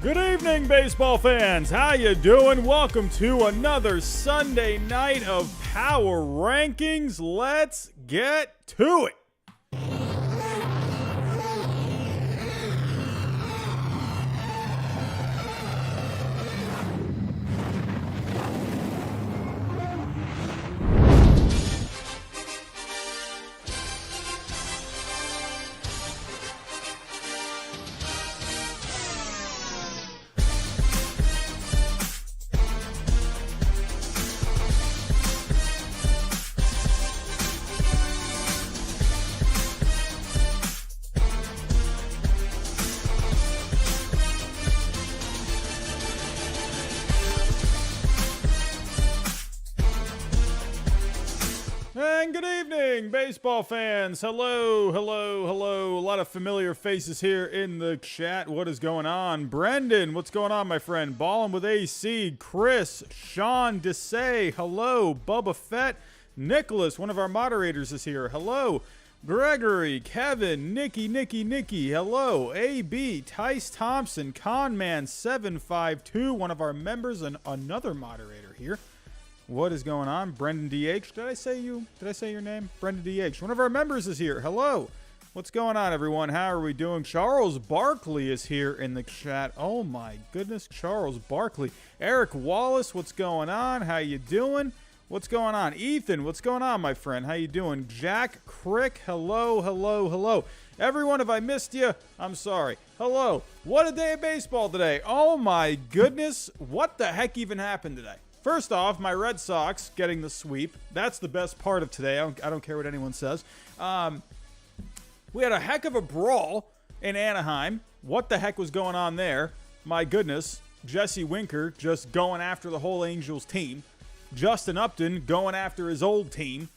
Good evening, baseball fans. How you doing? Welcome to another Sunday night of Power Rankings. Let's get to it. And good evening, baseball fans. Hello. A lot of familiar faces here in the chat. What is going on? Brendan, what's going on, my friend? Ballin' with AC. Chris, Sean Desai, hello. Bubba Fett, Nicholas, one of our moderators is here. Hello. Gregory, Kevin, Nikki, hello. AB, Tice Thompson, Conman752, one of our members and another moderator here. What is going on? Brendan DH. Did I say your name? Brendan DH. One of our members is here. Hello. What's going on, everyone? How are we doing? Charles Barkley is here in the chat. Oh my goodness, Charles Barkley. Eric Wallace, what's going on? How you doing? What's going on? Ethan, what's going on, my friend? How you doing? Jack Crick, hello. Everyone, if I missed you, I'm sorry. Hello. What a day of baseball today. Oh my goodness. What the heck even happened today? First off, my Red Sox getting the sweep. That's the best part of today. I don't care what anyone says. We had a heck of a brawl in Anaheim. What the heck was going on there? My goodness. Jesse Winker just going after the whole Angels team. Justin Upton going after his old team.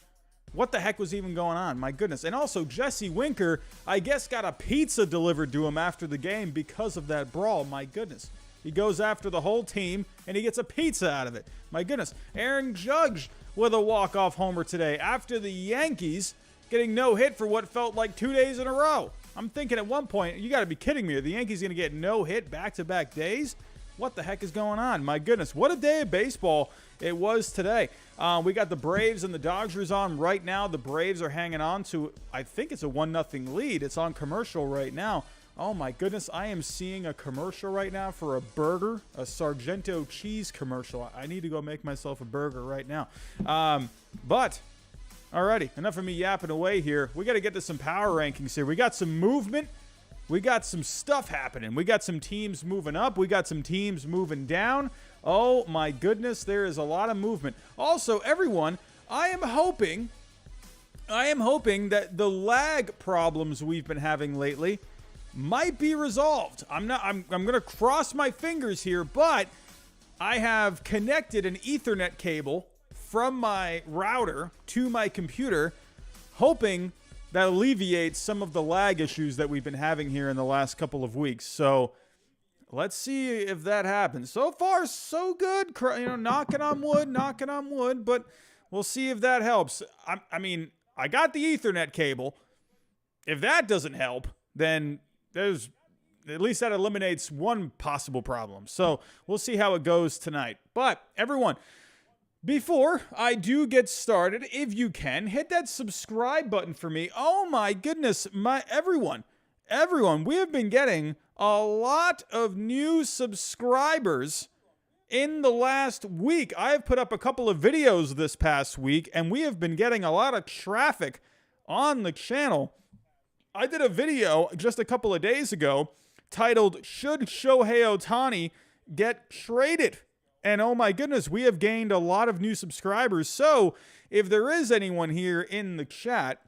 What the heck was even going on? My goodness. And also, Jesse Winker, I guess, got a pizza delivered to him after the game because of that brawl. My goodness. He goes after the whole team, and he gets a pizza out of it. My goodness. Aaron Judge with a walk-off homer today after the Yankees getting no hit for what felt like 2 days in a row. I'm thinking at one point, you got to be kidding me. Are the Yankees going to get no hit back-to-back days? What the heck is going on? My goodness. What a day of baseball it was today. We got the Braves and the Dodgers on right now. The Braves are hanging on to, I think it's a 1-0 lead. It's on commercial right now. Oh my goodness, I am seeing a commercial right now for a burger, a Sargento cheese commercial. I need to go make myself a burger right now. But, alrighty, enough of me yapping away here. We got to get to some power rankings here. We got some movement. We got some stuff happening. We got some teams moving up. We got some teams moving down. Oh my goodness, there is a lot of movement. Also, everyone, I am hoping that the lag problems we've been having lately might be resolved. I'm going to cross my fingers here, but I have connected an Ethernet cable from my router to my computer, hoping that alleviates some of the lag issues that we've been having here in the last couple of weeks. So let's see if that happens. So far, so good. Knocking on wood, but we'll see if that helps. I mean, I got the Ethernet cable. If that doesn't help, then there's at least that eliminates one possible problem. So we'll see how it goes tonight. But everyone, before I do get started, if you can, hit that subscribe button for me. Oh my goodness, everyone, we have been getting a lot of new subscribers in the last week. I have put up a couple of videos this past week, and we have been getting a lot of traffic on the channel. I did a video just a couple of days ago titled, "Should Shohei Ohtani Get Traded?" And oh my goodness, we have gained a lot of new subscribers. So if there is anyone here in the chat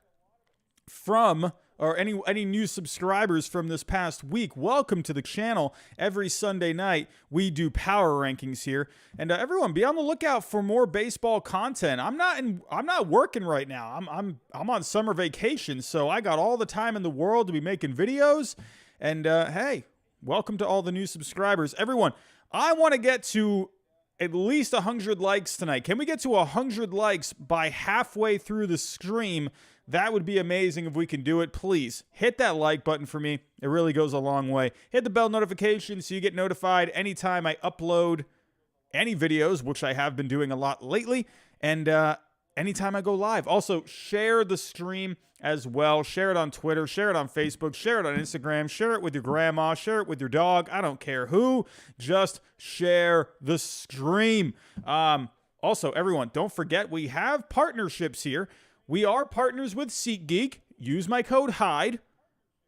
or any new subscribers from this past week, welcome to the channel. Every Sunday night, we do power rankings here. And everyone, be on the lookout for more baseball content. I'm not working right now. I'm on summer vacation, so I got all the time in the world to be making videos. And hey, welcome to all the new subscribers. Everyone, I want to get to at least 100 likes tonight. Can we get to 100 likes by halfway through the stream? That would be amazing if we can do it. Please hit that like button for me. It really goes a long way. Hit the bell notification so you get notified anytime I upload any videos, which I have been doing a lot lately, and anytime I go live. Also, share the stream as well. Share it on Twitter, share it on Facebook, share it on Instagram, share it with your grandma, share it with your dog. I don't care who. Just share the stream. Also, everyone, don't forget we have partnerships here. We are partners with SeatGeek. Use my code HYDE.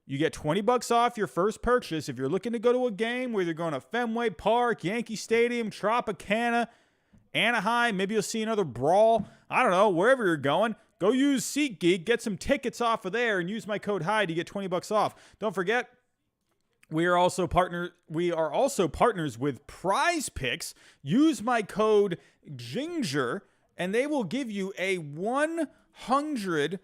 You get $20 off your first purchase. If you're looking to go to a game, whether you're going to Fenway Park, Yankee Stadium, Tropicana, Anaheim, maybe you'll see another Brawl. I don't know, wherever you're going, go use SeatGeek, get some tickets off of there, and use my code HYDE to get $20 off. Don't forget, we are also partners with Prize Picks. Use my code GINGER, and they will give you a 100%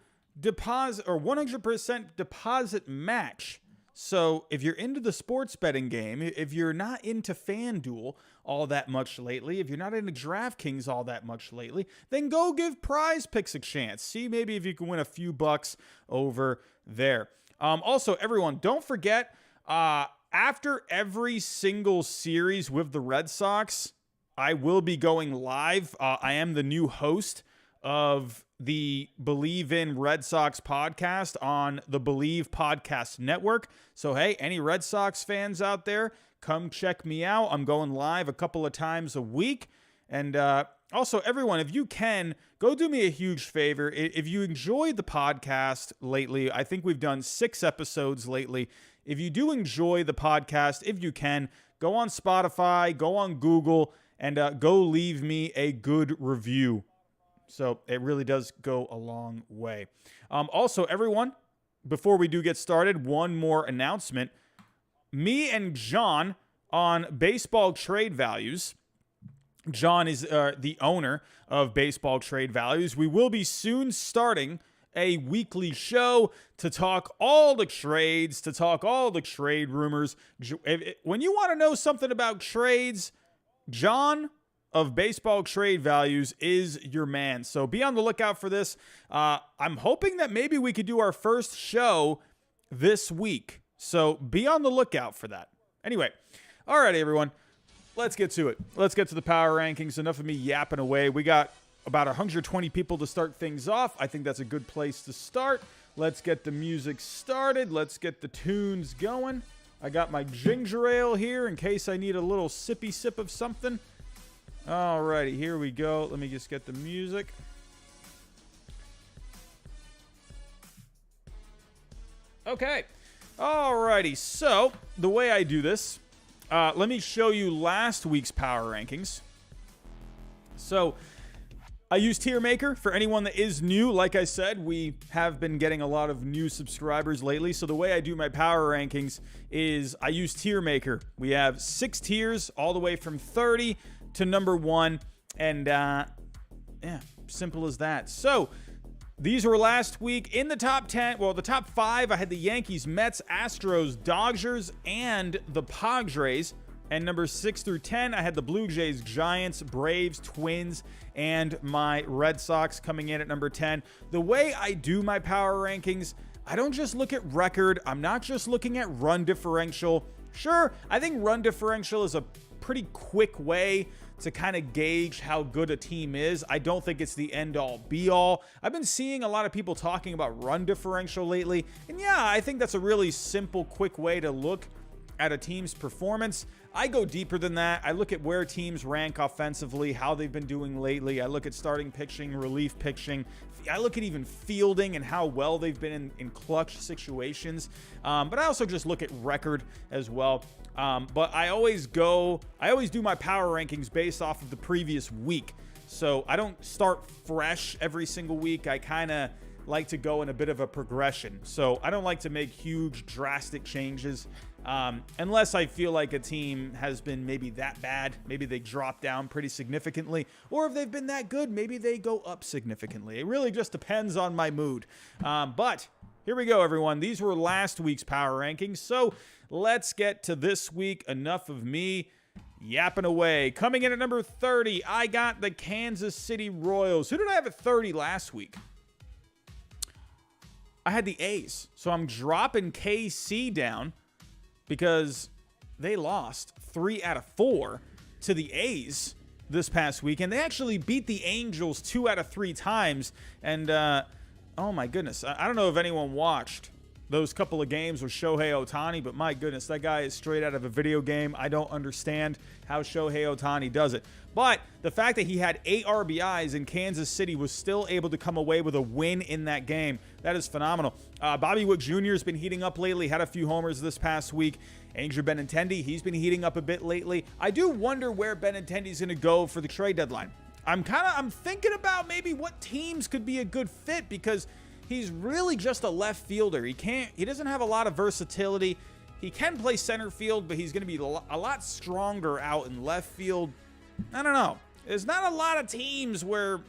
deposit match. So if you're into the sports betting game, if you're not into FanDuel all that much lately, if you're not into DraftKings all that much lately, then go give Prize Picks a chance. See maybe if you can win a few bucks over there. Also, everyone, don't forget, after every single series with the Red Sox, I will be going live. I am the new host of the Believe in Red Sox podcast on the Believe Podcast Network. So, hey, any Red Sox fans out there, come check me out. I'm going live a couple of times a week. And also, everyone, if you can, go do me a huge favor. If you enjoyed the podcast lately, I think we've done 6 episodes lately. If you do enjoy the podcast, if you can, go on Spotify, go on Google, and go leave me a good review. So it really does go a long way. Also, everyone, before we do get started, one more announcement. Me and John on Baseball Trade Values. John is the owner of Baseball Trade Values. We will be soon starting a weekly show to talk all the trades, to talk all the trade rumors. When you want to know something about trades, John of Baseball Trade Values is your man. So be on the lookout for this. I'm hoping that maybe we could do our first show this week. So be on the lookout for that. Anyway, all right, everyone, let's get to it. Let's get to the power rankings. Enough of me yapping away. We got about 120 people to start things off. I think that's a good place to start. Let's get the music started. Let's get the tunes going. I got my ginger ale here in case I need a little sippy sip of something. Alrighty, here we go. Let me just get the music. Okay. Alrighty, so the way I do this, let me show you last week's power rankings. So I use Tier Maker for anyone that is new. Like I said, we have been getting a lot of new subscribers lately. So the way I do my power rankings is I use Tier Maker. We have 6 tiers all the way from 30 to number 1. And yeah, simple as that. So these were last week in the top 10. Well, the top 5, I had the Yankees, Mets, Astros, Dodgers, and the Padres. And number 6 through 10, I had the Blue Jays, Giants, Braves, Twins, and my Red Sox coming in at number 10. The way I do my power rankings, I don't just look at record. I'm not just looking at run differential. Sure, I think run differential is a pretty quick way to kind of gauge how good a team is. I don't think it's the end-all, be-all. I've been seeing a lot of people talking about run differential lately. And yeah, I think that's a really simple, quick way to look at a team's performance. I go deeper than that. I look at where teams rank offensively, how they've been doing lately. I look at starting pitching, relief pitching. I look at even fielding and how well they've been in clutch situations. But I also just look at record as well. But I always do my power rankings based off of the previous week. So I don't start fresh every single week. I kind of like to go in a bit of a progression. So I don't like to make huge, drastic changes. Unless I feel like a team has been maybe that bad, maybe they drop down pretty significantly, or if they've been that good, maybe they go up significantly. It really just depends on my mood. But here we go, everyone. These were last week's power rankings, so let's get to this week. Enough of me yapping away. Coming in at number 30, I got the Kansas City Royals. Who did I have at 30 last week? I had the A's. So I'm dropping KC down because they lost 3 out of 4 to the A's this past weekend. They actually beat the Angels 2 out of 3 times. And, oh my goodness, I don't know if anyone watched those couple of games with Shohei Ohtani, but my goodness, that guy is straight out of a video game. I don't understand how Shohei Ohtani does it. But the fact that he had 8 RBIs and Kansas City was still able to come away with a win in that game, that is phenomenal. Bobby Wick Jr. has been heating up lately, had a few homers this past week. Andrew Benintendi, he's been heating up a bit lately. I do wonder where Benintendi's going to go for the trade deadline. I'm thinking about maybe what teams could be a good fit because he's really just a left fielder. He doesn't have a lot of versatility. He can play center field, but he's going to be a lot stronger out in left field. I don't know. There's not a lot of teams where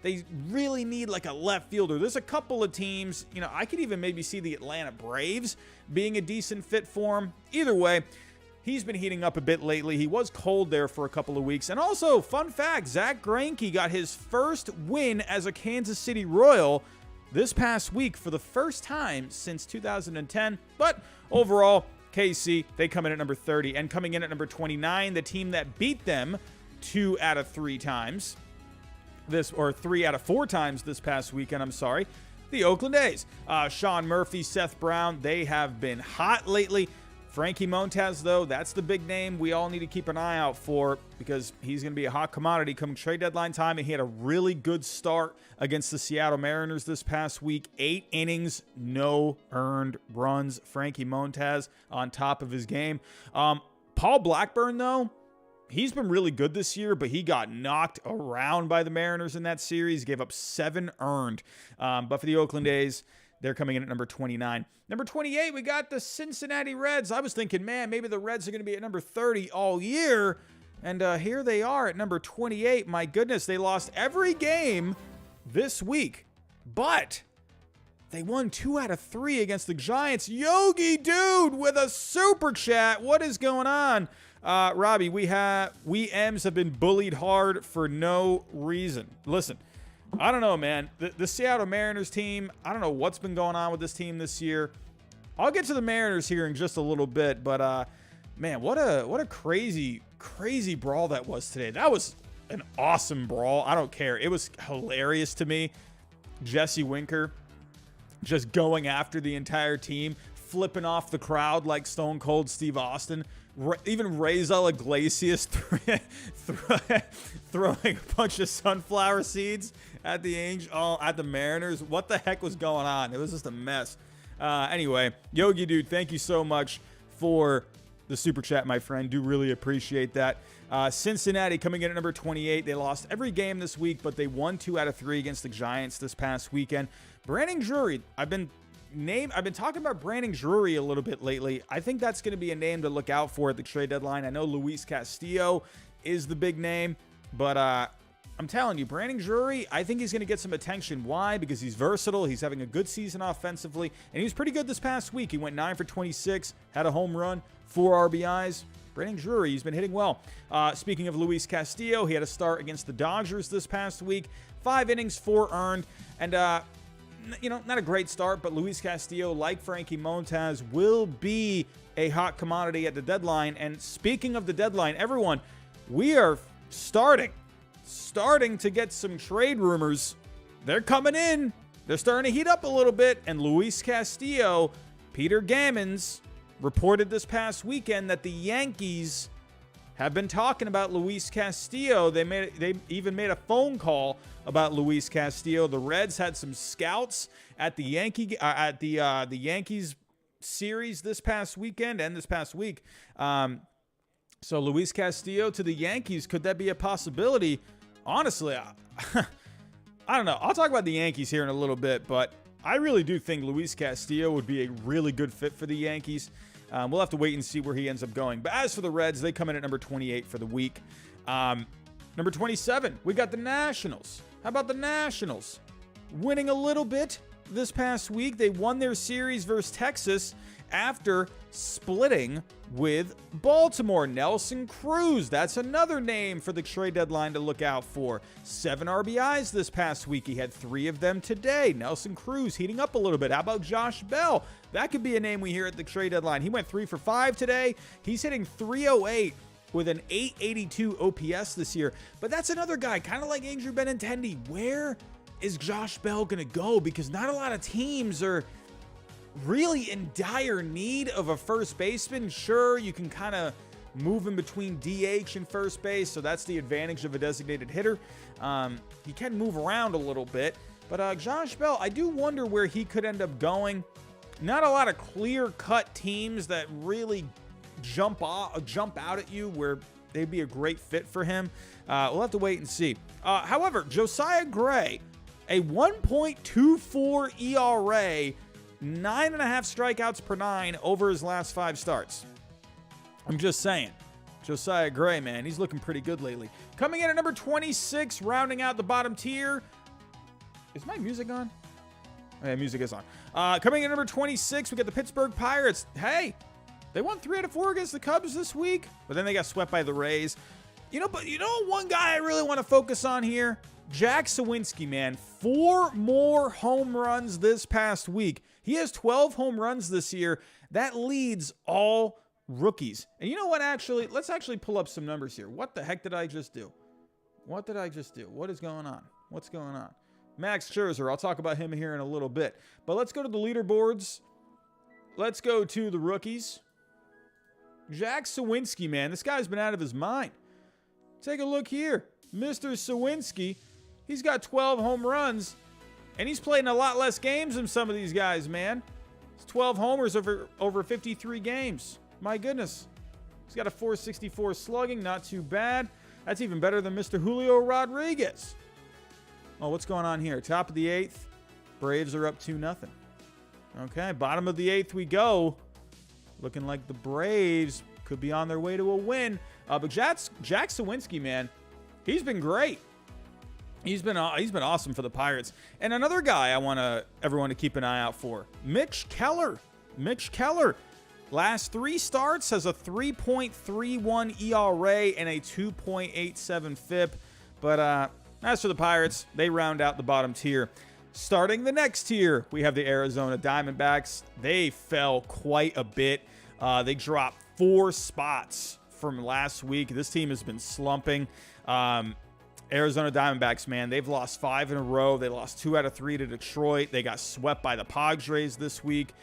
they really need like a left fielder. There's a couple of teams, I could even maybe see the Atlanta Braves being a decent fit for him. Either way, he's been heating up a bit lately. He was cold there for a couple of weeks. And also, fun fact, Zach Greinke got his first win as a Kansas City Royal this past week for the first time since 2010. But overall, KC, they come in at number 30. And coming in at number 29, the team that beat them 2 out of 3 times. 3 out of 4 times this past weekend, the Oakland A's. Sean Murphy, Seth Brown, they have been hot lately. Frankie Montas, though, that's the big name we all need to keep an eye out for because he's going to be a hot commodity coming trade deadline time, and he had a really good start against the Seattle Mariners this past week. 8 innings, no earned runs. Frankie Montas on top of his game. Paul Blackburn, though, he's been really good this year, but he got knocked around by the Mariners in that series. Gave up 7 earned. But for the Oakland A's, they're coming in at number 29. Number 28, we got the Cincinnati Reds. I was thinking, man, maybe the Reds are going to be at number 30 all year. And here they are at number 28. My goodness, they lost every game this week. But they won 2 out of 3 against the Giants. Yogi Dude with a super chat. What is going on? Robbie, we M's have been bullied hard for no reason. Listen, I don't know, man. The Seattle Mariners team, I don't know what's been going on with this team this year. I'll get to the Mariners here in just a little bit, but man, what a crazy brawl that was today. That was an awesome brawl. I don't care. It was hilarious to me. Jesse Winker just going after the entire team, flipping off the crowd like Stone Cold Steve Austin. Even Rizzo Iglesias throwing a bunch of sunflower seeds at the Mariners. What the heck was going on? It was just a mess. Anyway, Yogi Dude, thank you so much for the super chat, my friend. Do really appreciate that. Cincinnati coming in at number 28. They lost every game this week, but they won 2 out of 3 against the Giants this past weekend. Brandon Drury, I've been talking about Brandon Drury a little bit lately. I think that's going to be a name to look out for at the trade deadline. I know Luis Castillo is the big name, but I'm telling you, Brandon Drury, I think he's going to get some attention. Why? Because he's versatile. He's having a good season offensively, and he was pretty good this past week. He went 9 for 26, had a home run, 4 RBIs. Brandon Drury, he's been hitting well. Speaking of Luis Castillo, he had a start against the Dodgers this past week. 5 innings, 4 earned, and not a great start, but Luis Castillo, like Frankie Montas, will be a hot commodity at the deadline. And speaking of the deadline, everyone, we are starting to get some trade rumors. They're coming in. They're starting to heat up a little bit. And Luis Castillo, Peter Gammons, reported this past weekend that the Yankees have been talking about Luis Castillo. They even made a phone call about Luis Castillo. The Reds had some scouts at the Yankees series this past weekend and this past week. So Luis Castillo to the Yankees, could that be a possibility? Honestly, I don't know. I'll talk about the Yankees here in a little bit, but I really do think Luis Castillo would be a really good fit for the Yankees. We'll have to wait and see where he ends up going. But as for the Reds, they come in at number 28 for the week. Number 27, we got the Nationals. How about the Nationals? Winning a little bit this past week. They won their series versus Texas after splitting with Baltimore. Nelson Cruz, that's another name for the trade deadline to look out for. 7 RBIs this past week. He had 3 of them today. Nelson Cruz heating up a little bit. How about Josh Bell? That could be a name we hear at the trade deadline. He went 3 for 5 today. He's hitting .308 with an .882 OPS this year. But that's another guy, kind of like Andrew Benintendi. Where is Josh Bell going to go? Because not a lot of teams are really in dire need of a first baseman. Sure, you can kind of move in between DH and first base, so that's the advantage of a designated hitter. He can move around a little bit, but Josh Bell, I do wonder where he could end up going. Not a lot of clear-cut teams that really jump out at you where they'd be a great fit for him. We'll have to wait and see. However, Josiah Gray, a 1.24 ERA, 9.5 strikeouts per 9 over his last 5 starts. I'm just saying. Josiah Gray, man, he's looking pretty good lately. Coming in at number 26, rounding out the bottom tier. Is my music on? Oh, yeah, music is on. Coming in at number 26, we got the Pittsburgh Pirates. Hey, they won 3 out of 4 against the Cubs this week, but then they got swept by the Rays. But one guy I really want to focus on here? Jack Siwinski, man. 4 more home runs this past week. He has 12 home runs this year. That leads all rookies. And you know what, actually? Let's actually pull up some numbers here. What the heck did I just do? What did I just do? What is going on? What's going on? Max Scherzer. I'll talk about him here in a little bit. But let's go to the leaderboards. Let's go to the rookies. Jack Siwinski, man. This guy's been out of his mind. Take a look here. Mr. Siwinski. He's got 12 home runs. And he's played in a lot less games than some of these guys, man. It's 12 homers over 53 games. My goodness. He's got a .464 slugging. Not too bad. That's even better than Mr. Julio Rodriguez. Oh, what's going on here? Top of the 8th. Braves are up 2-0. Okay, bottom of the 8th we go. Looking like the Braves could be on their way to a win. But Jack Siwinski, man, he's been great. He's been awesome for the Pirates. And another guy I want everyone to keep an eye out for, Mitch Keller. Mitch Keller, last 3 starts has a 3.31 ERA and a 2.87 FIP. But as for the Pirates, they round out the bottom tier. Starting the next tier, we have the Arizona Diamondbacks. They fell quite a bit. They dropped 4 spots from last week. This team has been slumping. Arizona Diamondbacks, man, they've lost 5 in a row. They lost 2 out of 3 to Detroit. They got swept by the Padres this week.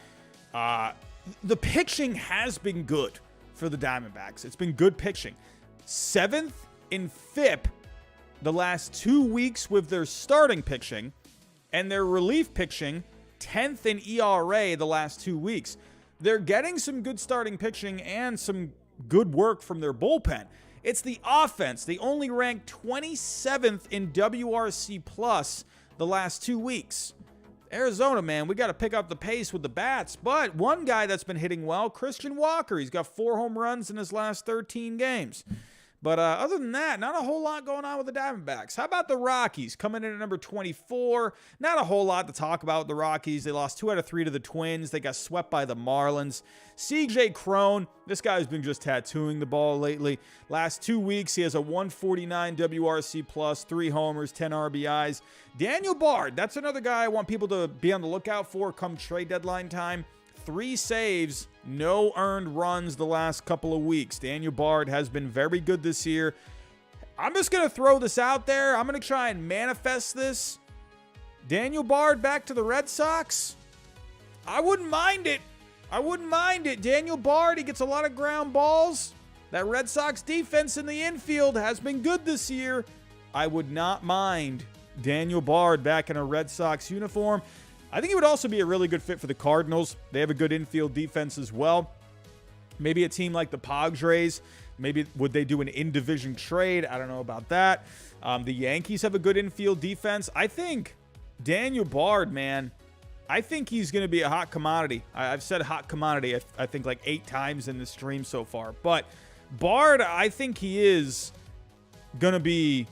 The pitching has been good for the Diamondbacks. It's been good pitching. 7th in FIP the last 2 weeks with their starting pitching, and their relief pitching 10th in ERA the last 2 weeks. They're getting some good starting pitching and some good work from their bullpen. It's the offense. They only ranked 27th in WRC plus the last 2 weeks. Arizona, man, we got to pick up the pace with the bats. But one guy that's been hitting well, Christian Walker. He's got 4 home runs in his last 13 games. But other than that, not a whole lot going on with the Diamondbacks. How about the Rockies coming in at number 24? Not a whole lot to talk about with the Rockies. They lost 2 out of 3 to the Twins. They got swept by the Marlins. CJ Crone, this guy's been just tattooing the ball lately. Last 2 weeks, he has a 149 WRC plus, 3 homers, 10 RBIs. Daniel Bard, that's another guy I want people to be on the lookout for come trade deadline time. 3 saves, no earned runs the last couple of weeks. Daniel Bard has been very good this year. I'm just going to throw this out there. I'm going to try and manifest this. Daniel Bard back to the Red Sox. I wouldn't mind it. I wouldn't mind it. Daniel Bard, he gets a lot of ground balls. That Red Sox defense in the infield has been good this year. I would not mind Daniel Bard back in a Red Sox uniform. I think he would also be a really good fit for the Cardinals. They have a good infield defense as well. Maybe a team like the Padres. Maybe would they do an in-division trade? I don't know about that. The Yankees have a good infield defense. I think Daniel Bard, man, I think he's going to be a hot commodity. I've said hot commodity, I think, like 8 times in this stream so far. But Bard, I think he is going to be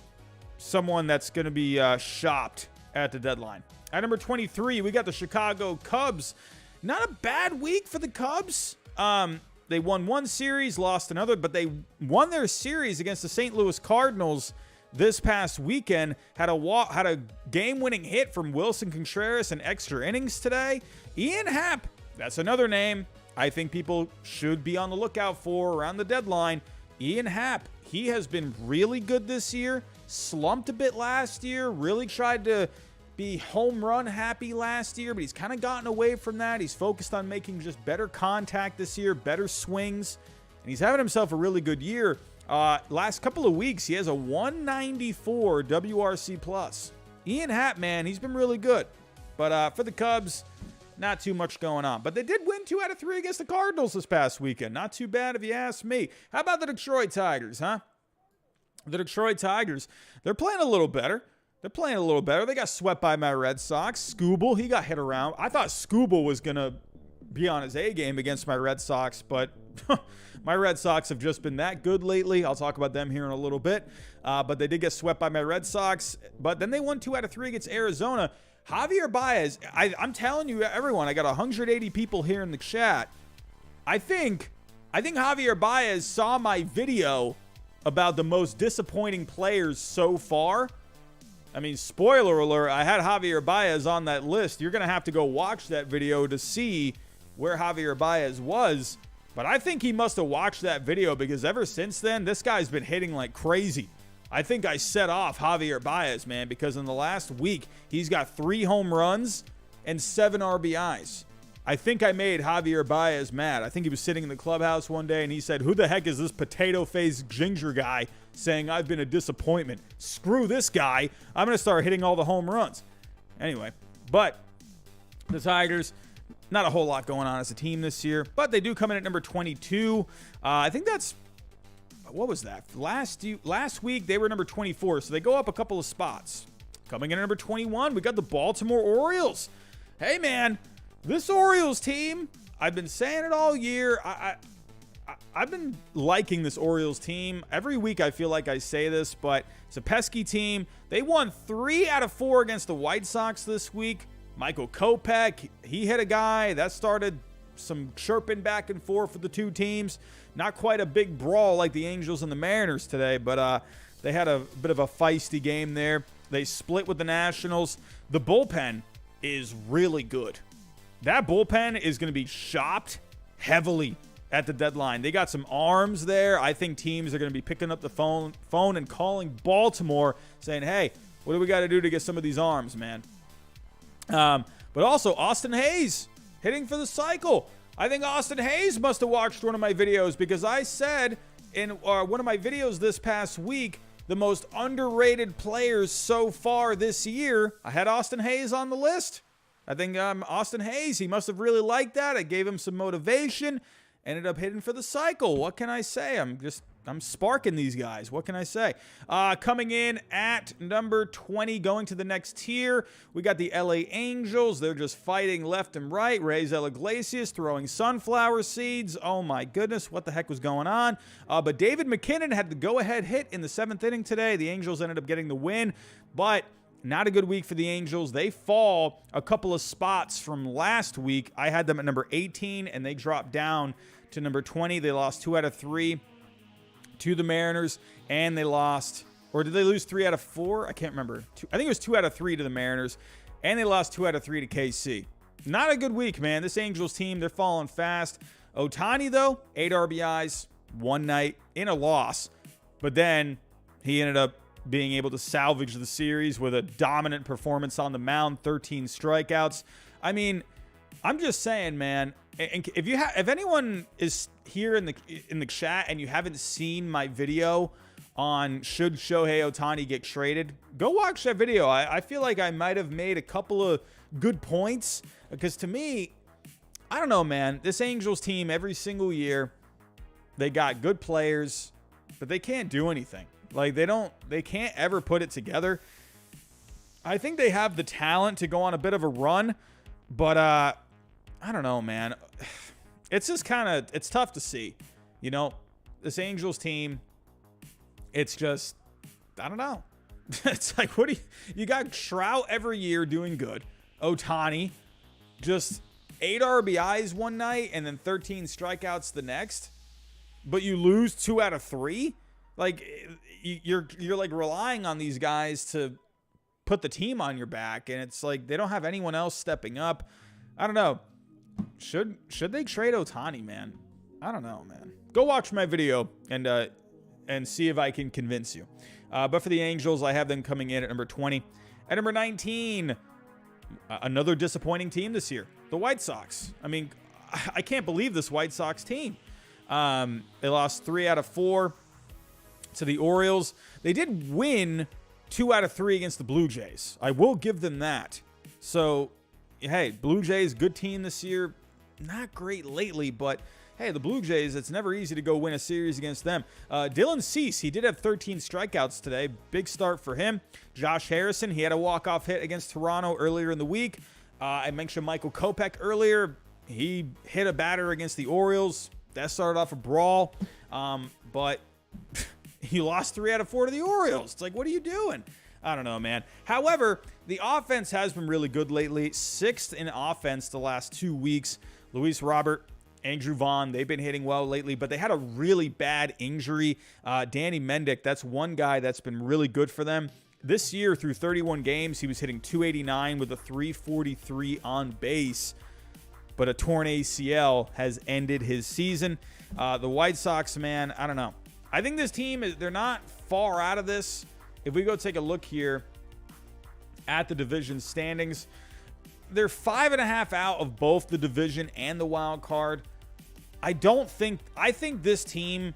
someone that's going to be shopped at the deadline. At number 23, we got the Chicago Cubs. Not a bad week for the Cubs. They won one series, lost another, but they won their series against the St. Louis Cardinals this past weekend. Had a game-winning hit from Wilson Contreras in extra innings today. Ian Happ, that's another name I think people should be on the lookout for around the deadline. Ian Happ, he has been really good this year. Slumped a bit last year. Really tried to be home run happy last year, but he's kind of gotten away from that. He's focused on making just better contact this year, better swings, and he's having himself a really good year. Last couple of weeks, he has a 194 WRC plus. Ian Happ, man, he's been really good. But for the Cubs, not too much going on. But they did win 2 out of 3 against the Cardinals this past weekend. Not too bad if you ask me. How about the Detroit Tigers, huh? The Detroit Tigers, they're playing a little better. They got swept by my Red Sox. Skubal, he got hit around. I thought Skubal was going to be on his A game against my Red Sox, but my Red Sox have just been that good lately. I'll talk about them here in a little bit. But they did get swept by my Red Sox. But then they won 2 out of 3 against Arizona. Javier Baez, I'm telling you, everyone, I got 180 people here in the chat. I think Javier Baez saw my video about the most disappointing players so far. I mean, spoiler alert, I had Javier Baez on that list. You're going to have to go watch that video to see where Javier Baez was. But I think he must have watched that video because ever since then, this guy's been hitting like crazy. I think I set off Javier Baez, man, because in the last week, he's got 3 home runs and 7 RBIs. I think I made Javier Baez mad. I think he was sitting in the clubhouse one day and he said, "Who the heck is this potato-faced ginger guy saying I've been a disappointment? Screw this guy. I'm going to start hitting all the home runs." Anyway, but the Tigers, not a whole lot going on as a team this year, but they do come in at number 22. I think that's, what was that? Last week, they were number 24, so they go up a couple of spots. Coming in at number 21, we got the Baltimore Orioles. Hey, man. This Orioles team, I've been saying it all year. I've been liking this Orioles team. Every week I feel like I say this, but it's a pesky team. They won 3 out of 4 against the White Sox this week. Michael Kopech, he hit a guy. That started some chirping back and forth for the two teams. Not quite a big brawl like the Angels and the Mariners today, but they had a bit of a feisty game there. They split with the Nationals. The bullpen is really good. That bullpen is going to be shopped heavily at the deadline. They got some arms there. I think teams are going to be picking up the phone and calling Baltimore saying, "Hey, what do we got to do to get some of these arms, man?" But also Austin Hayes hitting for the cycle. I think Austin Hayes must have watched one of my videos because I said in one of my videos this past week, the most underrated players so far this year, I had Austin Hayes on the list. I think Austin Hayes, he must have really liked that. I gave him some motivation. Ended up hitting for the cycle. What can I say? I'm sparking these guys. What can I say? Coming in at number 20, going to the next tier, we got the LA Angels. They're just fighting left and right. Rays Iglesias throwing sunflower seeds. Oh my goodness, what the heck was going on? But David McKinnon had the go-ahead hit in the 7th inning today. The Angels ended up getting the win, but not a good week for the Angels. They fall a couple of spots from last week. I had them at number 18, and they dropped down to number 20. They lost 2 out of 3 to the Mariners, and they lost, or did they lose 3 out of 4? I can't remember. I think it was 2 out of 3 to the Mariners, and they lost 2 out of 3 to KC. Not a good week, man. This Angels team, they're falling fast. Ohtani, though, 8 RBIs, one night in a loss, but then he ended up being able to salvage the series with a dominant performance on the mound, 13 strikeouts. I mean, I'm just saying, man, if anyone is here in the chat and you haven't seen my video on should Shohei Ohtani get traded, go watch that video. I feel like I might have made a couple of good points because to me, I don't know, man, this Angels team every single year, they got good players, but they can't do anything. Like they can't ever put it together. I think they have the talent to go on a bit of a run, but I don't know, man. It's just it's tough to see. You know, this Angels team, it's just, I don't know. It's like, you got Trout every year doing good. Ohtani, just 8 RBIs one night and then 13 strikeouts the next, but you lose 2 out of 3. Like, you're like relying on these guys to put the team on your back, and it's like they don't have anyone else stepping up. I don't know. Should they trade Ohtani, man? I don't know, man. Go watch my video and see if I can convince you. But for the Angels, I have them coming in at number 20. At number 19, another disappointing team this year, the White Sox. I mean, I can't believe this White Sox team. They lost 3 out of 4 to the Orioles. They did win 2 out of 3 against the Blue Jays. I will give them that. So, hey, Blue Jays, good team this year. Not great lately, but hey, the Blue Jays, it's never easy to go win a series against them. Dylan Cease, he did have 13 strikeouts today. Big start for him. Josh Harrison, he had a walk-off hit against Toronto earlier in the week. I mentioned Michael Kopech earlier. He hit a batter against the Orioles. That started off a brawl, but he lost 3 out of 4 to the Orioles. It's like, what are you doing? I don't know, man. However, the offense has been really good lately. 6th in offense the last 2 weeks. Luis Robert, Andrew Vaughn, they've been hitting well lately, but they had a really bad injury. Danny Mendick, that's one guy that's been really good for them. This year, through 31 games, he was hitting .289 with a .343 on base, but a torn ACL has ended his season. The White Sox, man, I don't know. I think this team, they're not far out of this. If we go take a look here at the division standings, they're 5.5 out of both the division and the wild card. I think this team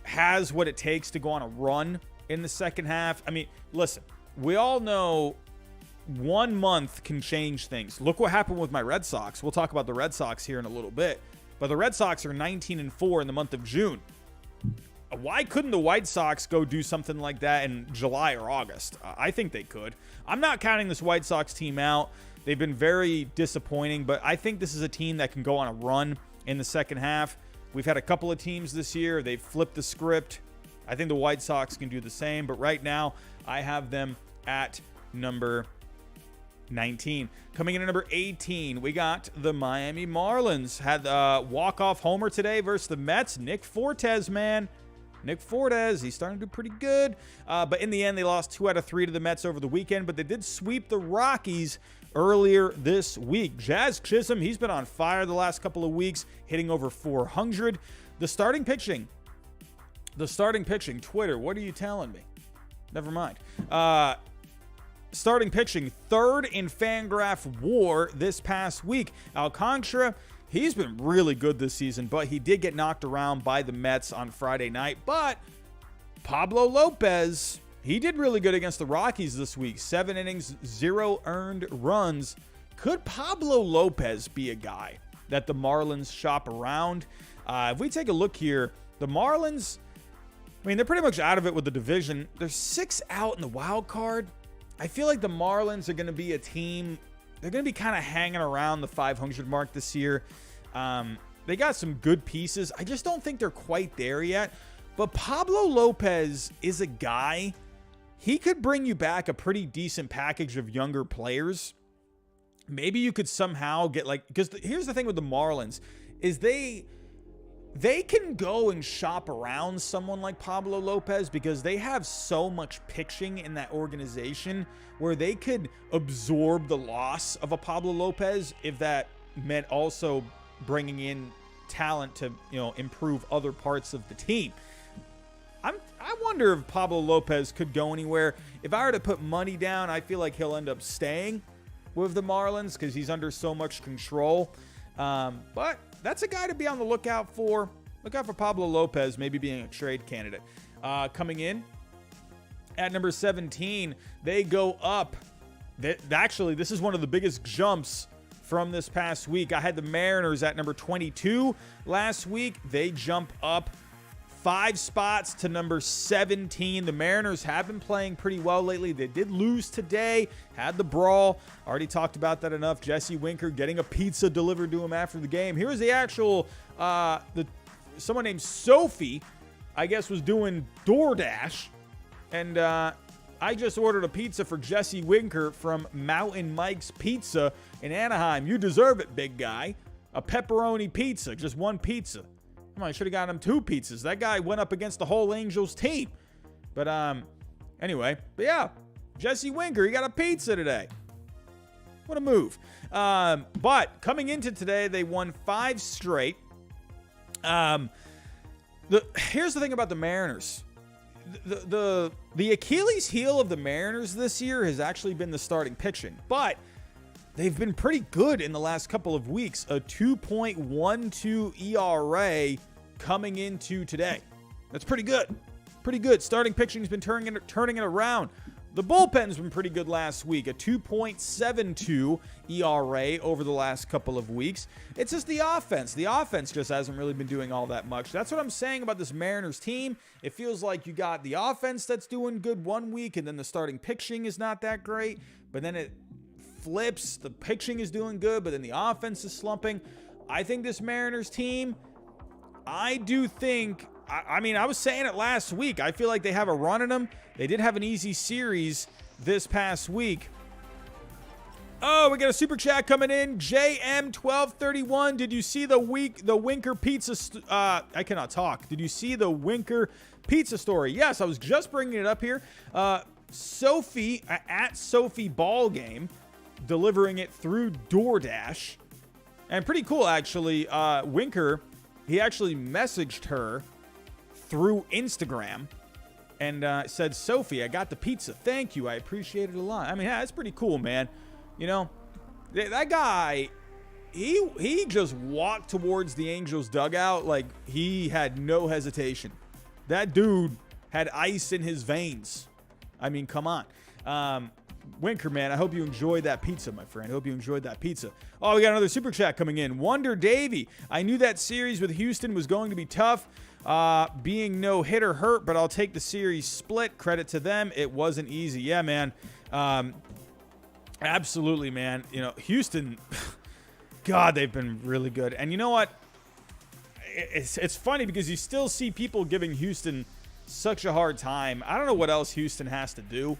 has what it takes to go on a run in the second half. I mean, listen, we all know 1 month can change things. Look what happened with my Red Sox. We'll talk about the Red Sox here in a little bit, but the Red Sox are 19-4 in the month of June. Why couldn't the White Sox go do something like that in July or August? I think they could. I'm not counting this White Sox team out. They've been very disappointing, but I think this is a team that can go on a run in the second half. We've had a couple of teams this year. They've flipped the script. I think the White Sox can do the same, but right now I have them at number 19. Coming in at number 18, we got the Miami Marlins. Had a walk-off homer today versus the Mets. Nick Fortes, man. Nick Fortes, he's starting to do pretty good. But in the end, they lost 2 out of 3 to the Mets over the weekend, but they did sweep the Rockies earlier this week. Jazz Chisholm, he's been on fire the last couple of weeks, hitting over 400. The starting pitching, Twitter, what are you telling me? Never mind. Starting pitching, 3rd in Fangraph WAR this past week. Alcantara, he's been really good this season, but he did get knocked around by the Mets on Friday night. But Pablo Lopez, he did really good against the Rockies this week. 7 innings, 0 earned runs. Could Pablo Lopez be a guy that the Marlins shop around? If we take a look here, the Marlins, I mean, they're pretty much out of it with the division. They're 6 out in the wild card. I feel like the Marlins are going to be a team, they're going to be kind of hanging around the 500 mark this year. They got some good pieces. I just don't think they're quite there yet. But Pablo Lopez is a guy, he could bring you back a pretty decent package of younger players. Maybe you could somehow get because here's the thing with the Marlins is they can go and shop around someone like Pablo Lopez because they have so much pitching in that organization where they could absorb the loss of a Pablo Lopez if that meant also bringing in talent to, improve other parts of the team. I wonder if Pablo Lopez could go anywhere. If I were to put money down, I feel like he'll end up staying with the Marlins because he's under so much control. But that's a guy to be on the lookout for. Look out for Pablo Lopez maybe being a trade candidate. Coming in at number 17, they go up. Actually, this is one of the biggest jumps from this past week. I had the Mariners at number 22 last week. They jump up 5 spots to number 17. The Mariners have been playing pretty well lately. They did lose today, had the brawl. Already talked about that enough. Jesse Winker getting a pizza delivered to him after the game. Here's the actual, someone named Sophie, I guess, was doing DoorDash. And I just ordered a pizza for Jesse Winker from Mountain Mike's Pizza in Anaheim. You deserve it, big guy. A pepperoni pizza, just one pizza. Come on, I should have gotten him 2 pizzas. That guy went up against the whole Angels team. But anyway, but yeah, Jesse Winker, he got a pizza today. What a move. But coming into today, they won 5 straight. Here's the thing about the Mariners. The Achilles heel of the Mariners this year has actually been the starting pitching, but they've been pretty good in the last couple of weeks. A 2.12 ERA coming into today. That's pretty good. Pretty good. Starting pitching's been turning it around. The bullpen's been pretty good last week. A 2.72 ERA over the last couple of weeks. It's just the offense. The offense just hasn't really been doing all that much. That's what I'm saying about this Mariners team. It feels like you got the offense that's doing good one week, and then the starting pitching is not that great. But then it flips. The pitching is doing good, but then the offense is slumping. I think this Mariners team, I do think... I mean, I was saying it last week. I feel like they have a run in them. They did have an easy series this past week. Oh, we got a super chat coming in. JM1231. Did you see the Winker pizza? I cannot talk. Did you see the Winker pizza story? Yes, I was just bringing it up here. Sophie at Sophie Ball Game, delivering it through DoorDash, and pretty cool actually. Winker, he actually messaged her through Instagram and said, Sophie, I got the pizza. Thank you. I appreciate it a lot. I mean, yeah, that's pretty cool, man. You know, that guy, he just walked towards the Angels dugout like he had no hesitation. That dude had ice in his veins. I mean, come on. Winker, man, I hope you enjoyed that pizza, my friend. I hope you enjoyed that pizza. Oh, we got another super chat coming in. Wonder Davey. I knew that series with Houston was going to be tough. Being no hitter hurt, but I'll take the series split. Credit to them. It wasn't easy. Yeah, man. Absolutely, man. You know, Houston, God, they've been really good. And you know what? It's funny because you still see people giving Houston such a hard time. I don't know what else Houston has to do,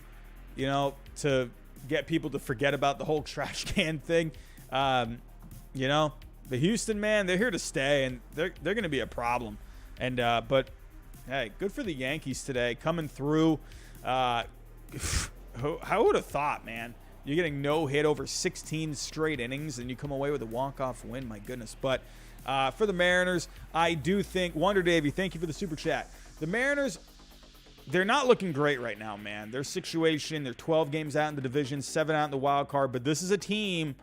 you know, to get people to forget about the whole trash can thing. You know, the Houston, man, they're here to stay, and they're going to be a problem. And but hey, good for the Yankees today coming through. How would have thought, man? You're getting no hit over 16 straight innings, and you come away with a walk-off win. My goodness. But for the Mariners, I do think Wonder Davey, thank you for the super chat. The Mariners, they're not looking great right now, man. Their situation, they're 12 games out in the division, 7 out in the wild card. But this is a team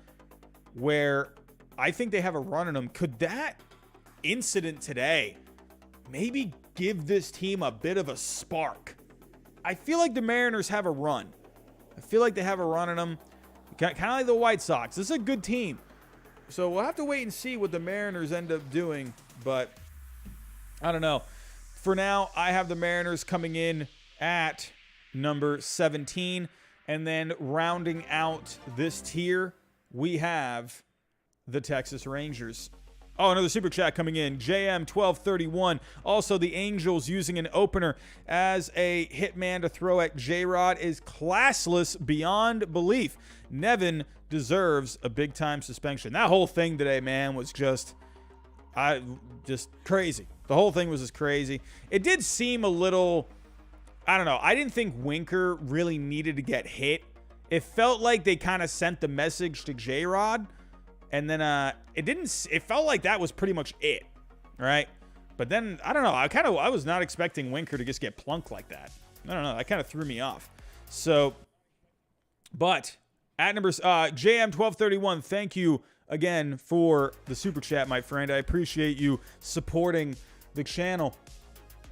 where I think they have a run in them. Could that incident today maybe give this team a bit of a spark? I feel like the Mariners have a run. I feel like they have a run in them. Kind of like the White Sox. This is a good team. So we'll have to wait and see what the Mariners end up doing. But I don't know. For now, I have the Mariners coming in at number 17. And then rounding out this tier, we have the Texas Rangers. Oh, another super chat coming in. JM1231. Also, the Angels using an opener as a hitman to throw at J-Rod is classless beyond belief. Nevin deserves a big-time suspension. That whole thing today, man, was just crazy. The whole thing was just crazy. It did seem a little, I don't know. I didn't think Winker really needed to get hit. It felt like they kind of sent the message to J-Rod. And then it felt like that was pretty much it, right? But then, I don't know, I was not expecting Winker to just get plunked like that. I don't know, that kind of threw me off. So, but at numbers, JM1231, thank you again for the super chat, my friend. I appreciate you supporting the channel.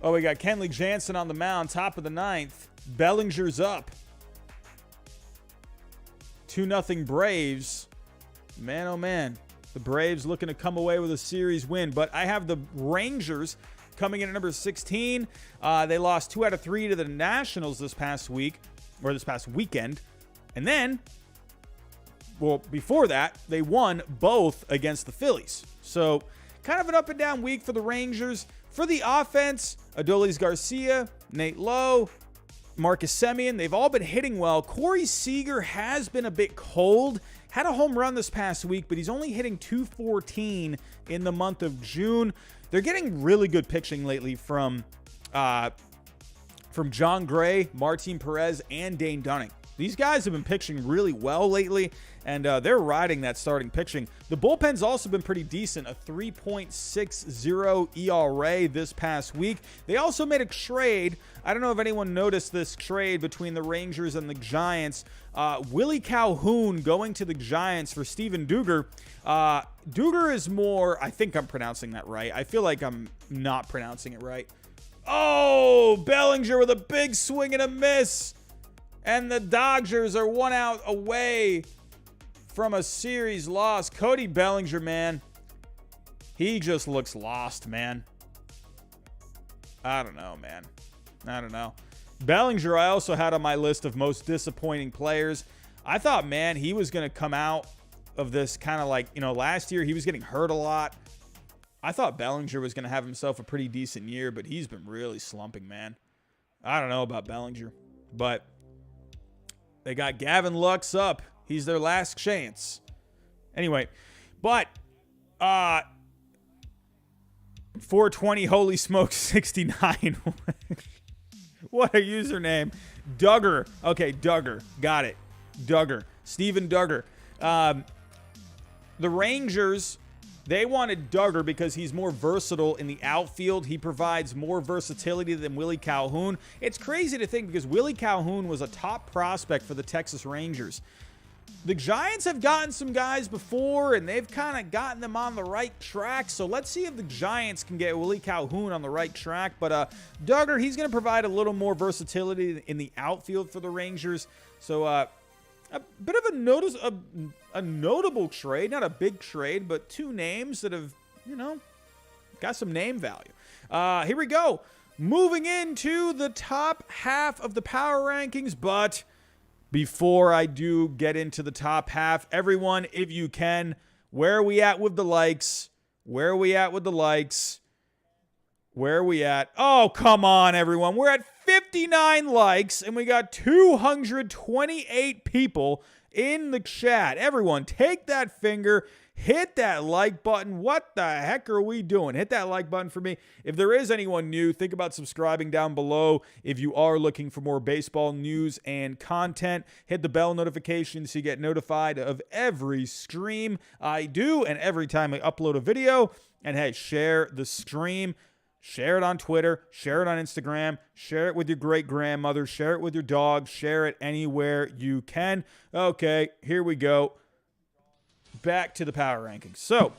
Oh, we got Kenley Jansen on the mound, top of the 9th. Bellinger's up. 2-0 Braves. Man, oh man, the Braves looking to come away with a series win. But I have the Rangers coming in at number 16. They lost 2 out of 3 to the Nationals this past weekend. And then, well, before that, they won both against the Phillies. So kind of an up and down week for the Rangers. For the offense, Adolis Garcia, Nate Lowe, Marcus Semien, they've all been hitting well. Corey Seager has been a bit cold. Had a home run this past week, but he's only hitting .214 in the month of June. They're getting really good pitching lately from John Gray, Martin Perez, and Dane Dunning. These guys have been pitching really well lately, and they're riding that starting pitching. The bullpen's also been pretty decent, a 3.60 ERA this past week. They also made a trade. I don't know if anyone noticed this trade between the Rangers and the Giants. Willie Calhoun going to the Giants for Steven Duger. Duger is more, I think I'm pronouncing that right. I feel like I'm not pronouncing it right. Oh, Bellinger with a big swing and a miss. And the Dodgers are 1 out away from a series loss. Cody Bellinger, man. He just looks lost, man. I don't know, man. I don't know. Bellinger, I also had on my list of most disappointing players. I thought, man, he was going to come out of this kind of like, last year he was getting hurt a lot. I thought Bellinger was going to have himself a pretty decent year, but he's been really slumping, man. I don't know about Bellinger, but they got Gavin Lux up. He's their last chance. Anyway, but 420, holy smokes, 69. What a username. Duggar. Okay, Duggar. Got it. Duggar. Steven Duggar. The Rangers, they wanted Duggar because he's more versatile in the outfield. He provides more versatility than Willie Calhoun. It's crazy to think because Willie Calhoun was a top prospect for the Texas Rangers. The Giants have gotten some guys before, and they've kind of gotten them on the right track. So let's see if the Giants can get Willie Calhoun on the right track. But Duggar, he's going to provide a little more versatility in the outfield for the Rangers. So a bit of a notable trade, not a big trade, but two names that have, got some name value. Here we go. Moving into the top half of the power rankings, but before I do get into the top half, everyone, if you can, where are we at with the likes? Where are we at with the likes? Where are we at? Oh, come on, everyone. We're at 59 likes, and we got 228 people in the chat. Everyone, take that finger, hit that like button. What the heck are we doing? Hit that like button for me. If there is anyone new, think about subscribing down below. If you are looking for more baseball news and content, hit the bell notification so you get notified of every stream I do and every time I upload a video. And hey, share the stream. Share it on Twitter, share it on Instagram, share it with your great-grandmother, share it with your dog, share it anywhere you can. Okay, here we go. Back to the power rankings. So,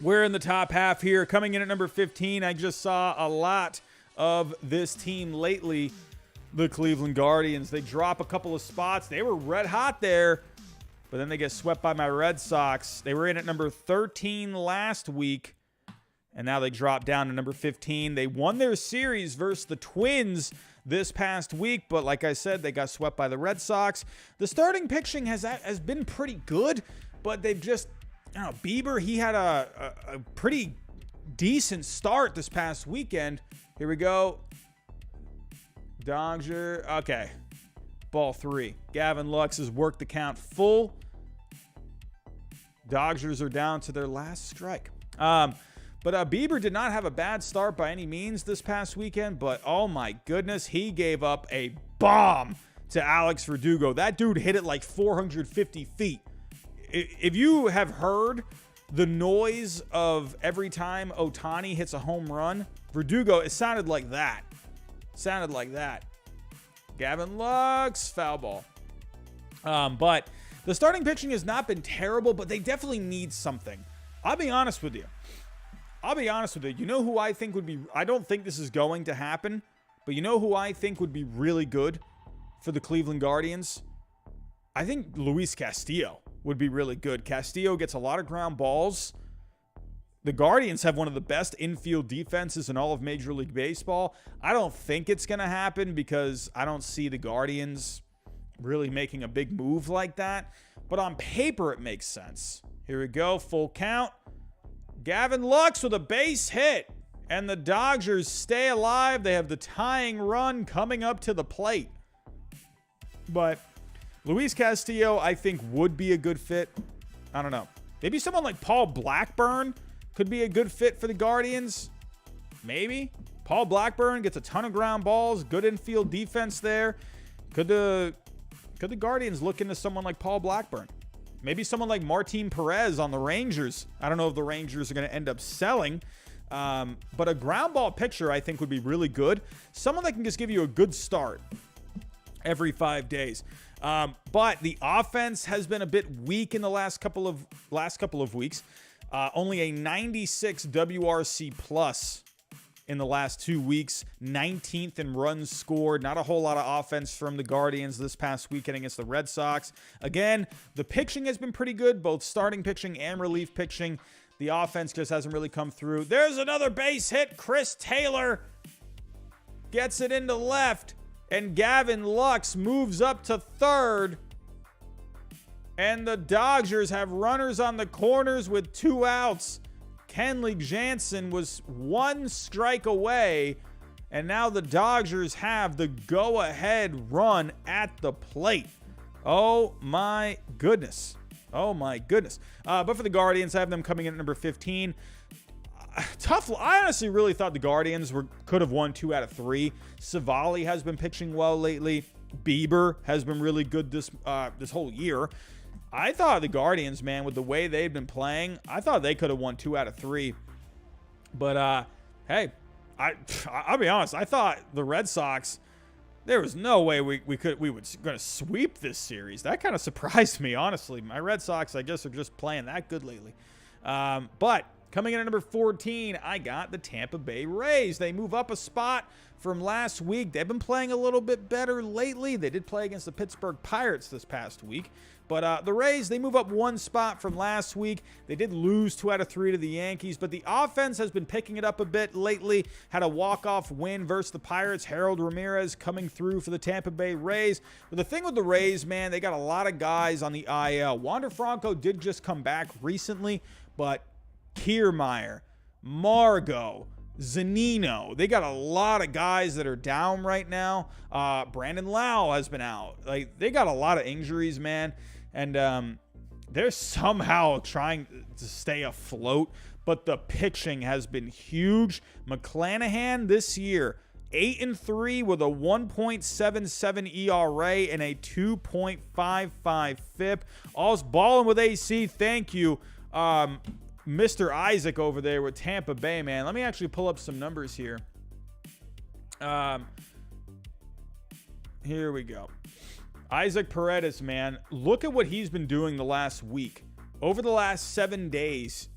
we're in the top half here. Coming in at number 15, I just saw a lot of this team lately, the Cleveland Guardians. They drop a couple of spots. They were red hot there, but then they get swept by my Red Sox. They were in at number 13 last week. And now they drop down to number 15. They won their series versus the Twins this past week, but like I said, they got swept by the Red Sox. The starting pitching has been pretty good, but they've just, Bieber, he had a pretty decent start this past weekend. Here we go. Dodger. Okay. Ball 3. Gavin Lux has worked the count full. Dodgers are down to their last strike. But Bieber did not have a bad start by any means this past weekend, but oh my goodness, he gave up a bomb to Alex Verdugo. That dude hit it like 450 feet. If you have heard the noise of every time Ohtani hits a home run, Verdugo, it sounded like that. Sounded like that. Gavin Lux, foul ball. But the starting pitching has not been terrible, but they definitely need something. I'll be honest with you. You know who I think would be, I don't think this is going to happen, but you know who I think would be really good for the Cleveland Guardians? I think Luis Castillo would be really good. Castillo gets a lot of ground balls. The Guardians have one of the best infield defenses in all of Major League Baseball. I don't think it's going to happen because I don't see the Guardians really making a big move like that. But on paper, it makes sense. Here we go. Full count. Gavin Lux with a base hit. And the Dodgers stay alive. They have the tying run coming up to the plate. But Luis Castillo, I think, would be a good fit. I don't know. Maybe someone like Paul Blackburn could be a good fit for the Guardians. Maybe. Paul Blackburn gets a ton of ground balls. Good infield defense there. Could the Guardians look into someone like Paul Blackburn? Maybe someone like Martin Perez on the Rangers. I don't know if the Rangers are going to end up selling. But a ground ball pitcher, I think, would be really good. Someone that can just give you a good start every 5 days. But the offense has been a bit weak in the last couple of weeks. Only a 96 WRC plus in the last 2 weeks. 19th in runs scored. Not a whole lot of offense from the Guardians this past weekend against the Red Sox. Again, the pitching has been pretty good, both starting pitching and relief pitching. The offense just hasn't really come through. There's another base hit. Chris Taylor gets it into left. And Gavin Lux moves up to third. And the Dodgers have runners on the corners with 2 outs. Kenley Jansen was 1 strike away. And now the Dodgers have the go-ahead run at the plate. Oh, my goodness. Oh, my goodness. But for the Guardians, I have them coming in at number 15. Tough. I honestly really thought the Guardians could have won 2 out of 3. Savali has been pitching well lately. Bieber has been really good this whole year. I thought the Guardians, man, with the way they've been playing, I thought they could have won 2 out of 3. But, hey, I'll be honest. I thought the Red Sox, there was no way we were going to sweep this series. That kind of surprised me, honestly. My Red Sox, I guess, are just playing that good lately. But coming in at number 14, I got the Tampa Bay Rays. They move up a spot from last week. They've been playing a little bit better lately. They did play against the Pittsburgh Pirates this past week. But the Rays, they move up 1 spot from last week. They did lose 2 out of 3 to the Yankees, but the offense has been picking it up a bit lately. Had a walk-off win versus the Pirates. Harold Ramirez coming through for the Tampa Bay Rays. But the thing with the Rays, man, they got a lot of guys on the IL. Wander Franco did just come back recently, but Kiermaier, Margot, Zunino, they got a lot of guys that are down right now. Brandon Lau has been out. Like, they got a lot of injuries, man. And they're somehow trying to stay afloat, but the pitching has been huge. McClanahan this year, 8-3 with a 1.77 ERA and a 2.55 FIP. All's balling with AC. Thank you, Mr. Isaac over there with Tampa Bay, man. Let me actually pull up some numbers here. Here we go. Isaac Paredes, man, look at what he's been doing the last week. Over the last 7 days,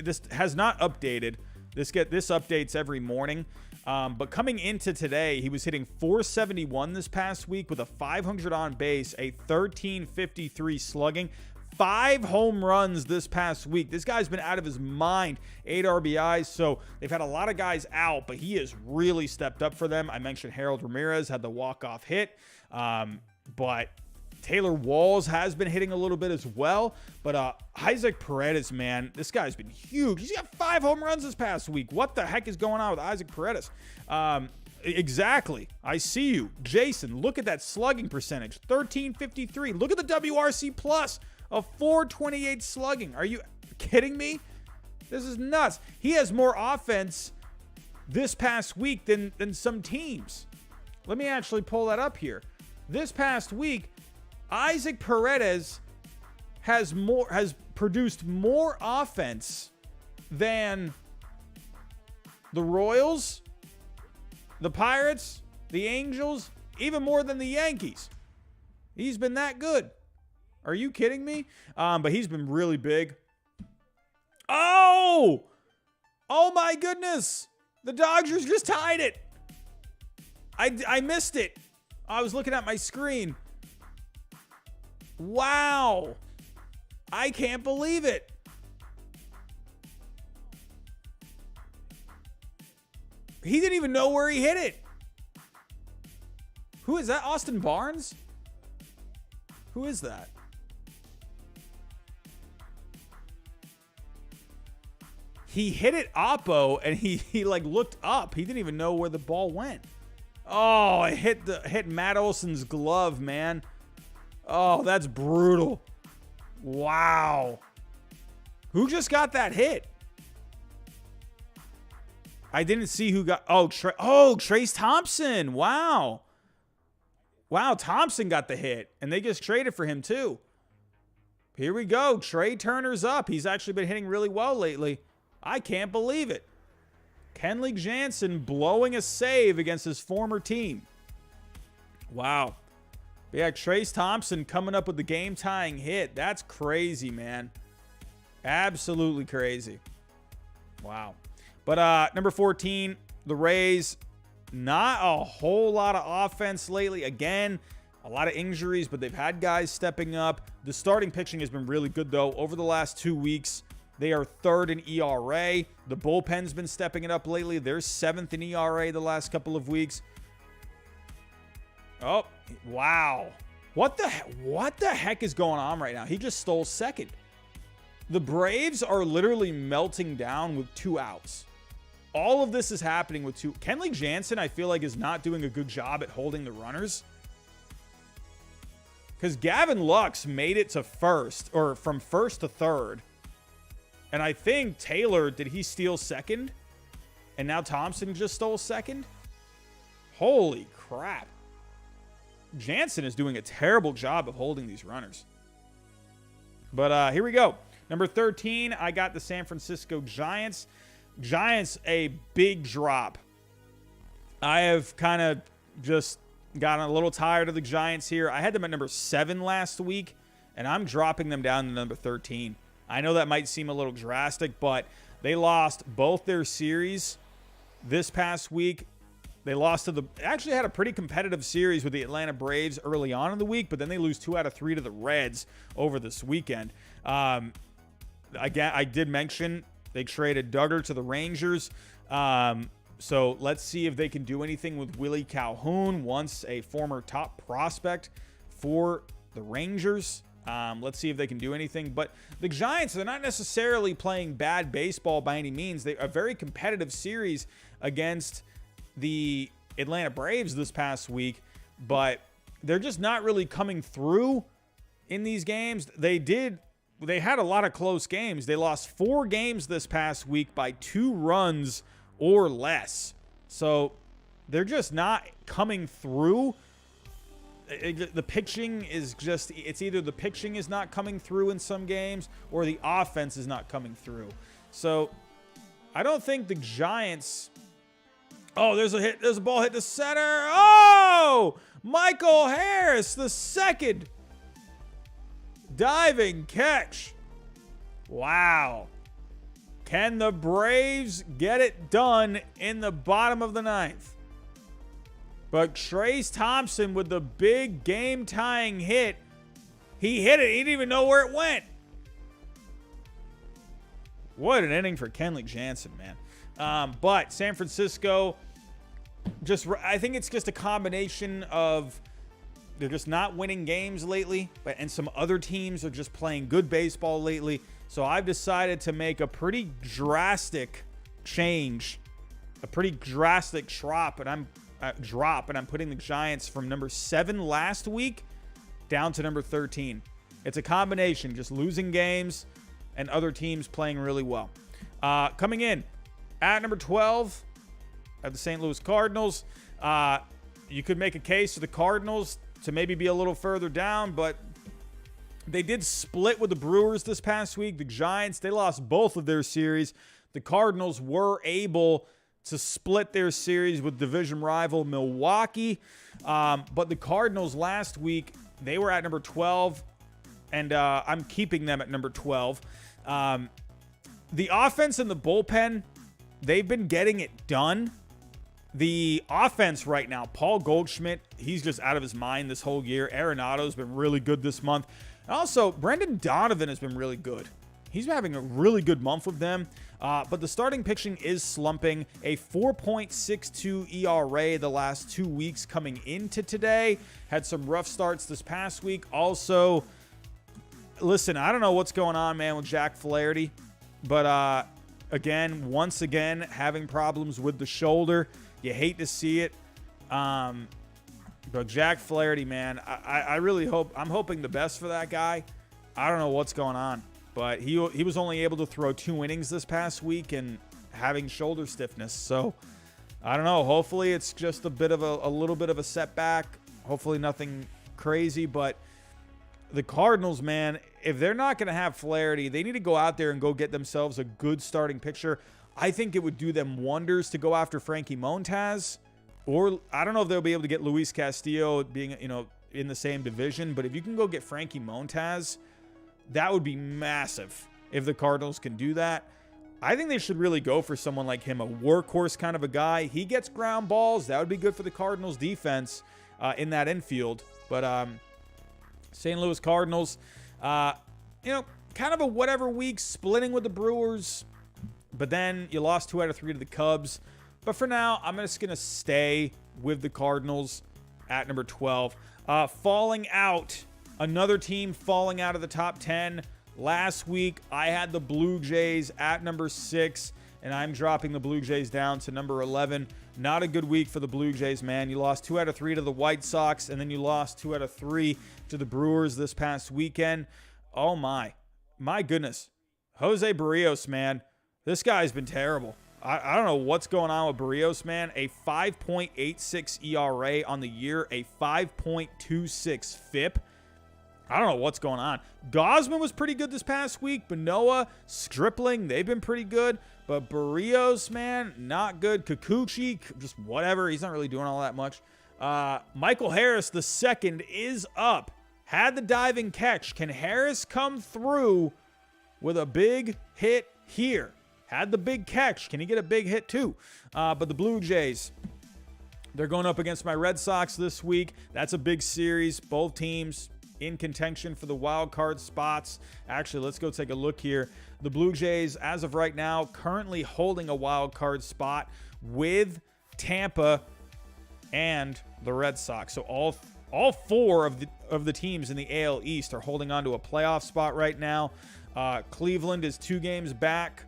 this has not updated. This updates every morning. But coming into today, he was hitting .471 this past week with a 500 on base, a 1353 slugging, 5 home runs this past week. This guy's been out of his mind. 8 RBIs. So they've had a lot of guys out, but he has really stepped up for them. I mentioned Harold Ramirez had the walk-off hit. But Taylor Walls has been hitting a little bit as well. But Isaac Paredes, man, this guy's been huge. He's got 5 home runs this past week. What the heck is going on with Isaac Paredes? Exactly. I see you. Jason, look at that slugging percentage. 1353. Look at the WRC plus of 428 slugging. Are you kidding me? This is nuts. He has more offense this past week than some teams. Let me actually pull that up here. This past week, Isaac Paredes has produced more offense than the Royals, the Pirates, the Angels, even more than the Yankees. He's been that good. Are you kidding me? But he's been really big. Oh my goodness. The Dodgers just tied it. I missed it. I was looking at my screen. Wow. I can't believe it. He didn't even know where he hit it. Who is that? Austin Barnes? Who is that? he hit it oppo, and he like looked up. He didn't even know where the ball went. Oh, it hit Matt Olson's glove, man. Oh, that's brutal. Wow. Who just got that hit? I didn't see who got... Trace Thompson. Wow. Wow, Thompson got the hit, and they just traded for him too. Here we go. Trey Turner's up. He's actually been hitting really well lately. I can't believe it. Kenley Jansen blowing a save against his former team. Wow. Yeah, Trace Thompson coming up with the game-tying hit. That's crazy, man. Absolutely crazy. Wow. But number 14, the Rays. Not a whole lot of offense lately. Again, a lot of injuries, but they've had guys stepping up. The starting pitching has been really good, though. Over the last 2 weeks, they are 3rd in ERA. The bullpen's been stepping it up lately. They're 7th in ERA the last couple of weeks. Oh, wow. What the heck is going on right now? He just stole second. The Braves are literally melting down with 2 outs. All of this is happening with 2. Kenley Jansen, I feel like, is not doing a good job at holding the runners. Because Gavin Lux made it to first, or from first to third. And I think Taylor, did he steal second? And now Thompson just stole second? Holy crap. Jansen is doing a terrible job of holding these runners. But here we go. Number 13, I got the San Francisco Giants. Giants, a big drop. I have kind of just gotten a little tired of the Giants here. I had them at number 7 last week, and I'm dropping them down to number 13. I know that might seem a little drastic, but they lost both their series this past week. They lost to actually had a pretty competitive series with the Atlanta Braves early on in the week, but then they lose 2 out of 3 to the Reds over this weekend. Again, I did mention they traded Duggar to the Rangers. So let's see if they can do anything with Willie Calhoun, once a former top prospect for the Rangers. Let's see if they can do anything. But the Giants, they're not necessarily playing bad baseball by any means. They're a very competitive series against the Atlanta Braves this past week, but they're just not really coming through in these games. They had a lot of close games. They lost 4 games this past week by 2 runs or less. So they're just not coming through. The pitching is just, it's either the pitching is not coming through in some games or the offense is not coming through. So I don't think the Giants... Oh, there's a hit. There's a ball hit to center. Oh! Michael Harris, the second diving catch. Wow. Can the Braves get it done in the bottom of the 9th? But Trace Thompson with the big game-tying hit. He hit it. He didn't even know where it went. What an inning for Kenley Jansen, man. But San Francisco, I think it's just a combination of they're just not winning games lately, and some other teams are just playing good baseball lately. So I've decided to make a pretty drastic change, a pretty drastic drop, and I'm putting the Giants from number 7 last week down to number 13. It's a combination, just losing games and other teams playing really well. Coming in at number 12, at the St. Louis Cardinals. You could make a case for the Cardinals to maybe be a little further down, but they did split with the Brewers this past week. The Giants, they lost both of their series. The Cardinals were able to split their series with division rival Milwaukee. But the Cardinals last week, they were at number 12, and I'm keeping them at number 12. The offense and the bullpen, they've been getting it done. The offense right now, Paul Goldschmidt, he's just out of his mind this whole year. Arenado's been really good this month. And also, Brendan Donovan has been really good. He's been having a really good month with them. But the starting pitching is slumping. A 4.62 ERA the last 2 weeks coming into today. Had some rough starts this past week. Also, listen, I don't know what's going on, man, with Jack Flaherty. But once again, having problems with the shoulder. You hate to see it. But Jack Flaherty, man, I really hope, I'm hoping the best for that guy. I don't know what's going on, but he was only able to throw 2 innings this past week and having shoulder stiffness. So I don't know. Hopefully it's just a little bit of a setback. Hopefully nothing crazy, but the Cardinals, man, if they're not going to have Flaherty, they need to go out there and go get themselves a good starting pitcher. I think it would do them wonders to go after Frankie Montas, or I don't know if they'll be able to get Luis Castillo being, in the same division, but if you can go get Frankie Montas, that would be massive if the Cardinals can do that. I think they should really go for someone like him, a workhorse kind of a guy. He gets ground balls. That would be good for the Cardinals defense in that infield. But St. Louis Cardinals, kind of a whatever week, splitting with the Brewers. But then you lost 2 out of 3 to the Cubs. But for now, I'm just going to stay with the Cardinals at number 12. Falling out, another team falling out of the top 10. Last week, I had the Blue Jays at number 6, and I'm dropping the Blue Jays down to number 11. Not a good week for the Blue Jays, man. You lost 2 out of 3 to the White Sox, and then you lost 2 out of 3 to the Brewers this past weekend. Oh, my goodness. Jose Barrios, man. This guy's been terrible. I don't know what's going on with Barrios, man. A 5.86 ERA on the year, a 5.26 FIP. I don't know what's going on. Gausman was pretty good this past week. Manoah, Stripling, they've been pretty good. But Barrios, man, not good. Kikuchi, just whatever. He's not really doing all that much. Michael Harris, the second, is up. Had the diving catch. Can Harris come through with a big hit here? Had the big catch. Can he get a big hit too? But the Blue Jays, they're going up against my Red Sox this week. That's a big series. Both teams in contention for the wild card spots. Actually, let's go take a look here. The Blue Jays, as of right now, currently holding a wild card spot with Tampa and the Red Sox. So all 4 of the teams in the AL East are holding on to a playoff spot right now. Cleveland is 2 games back.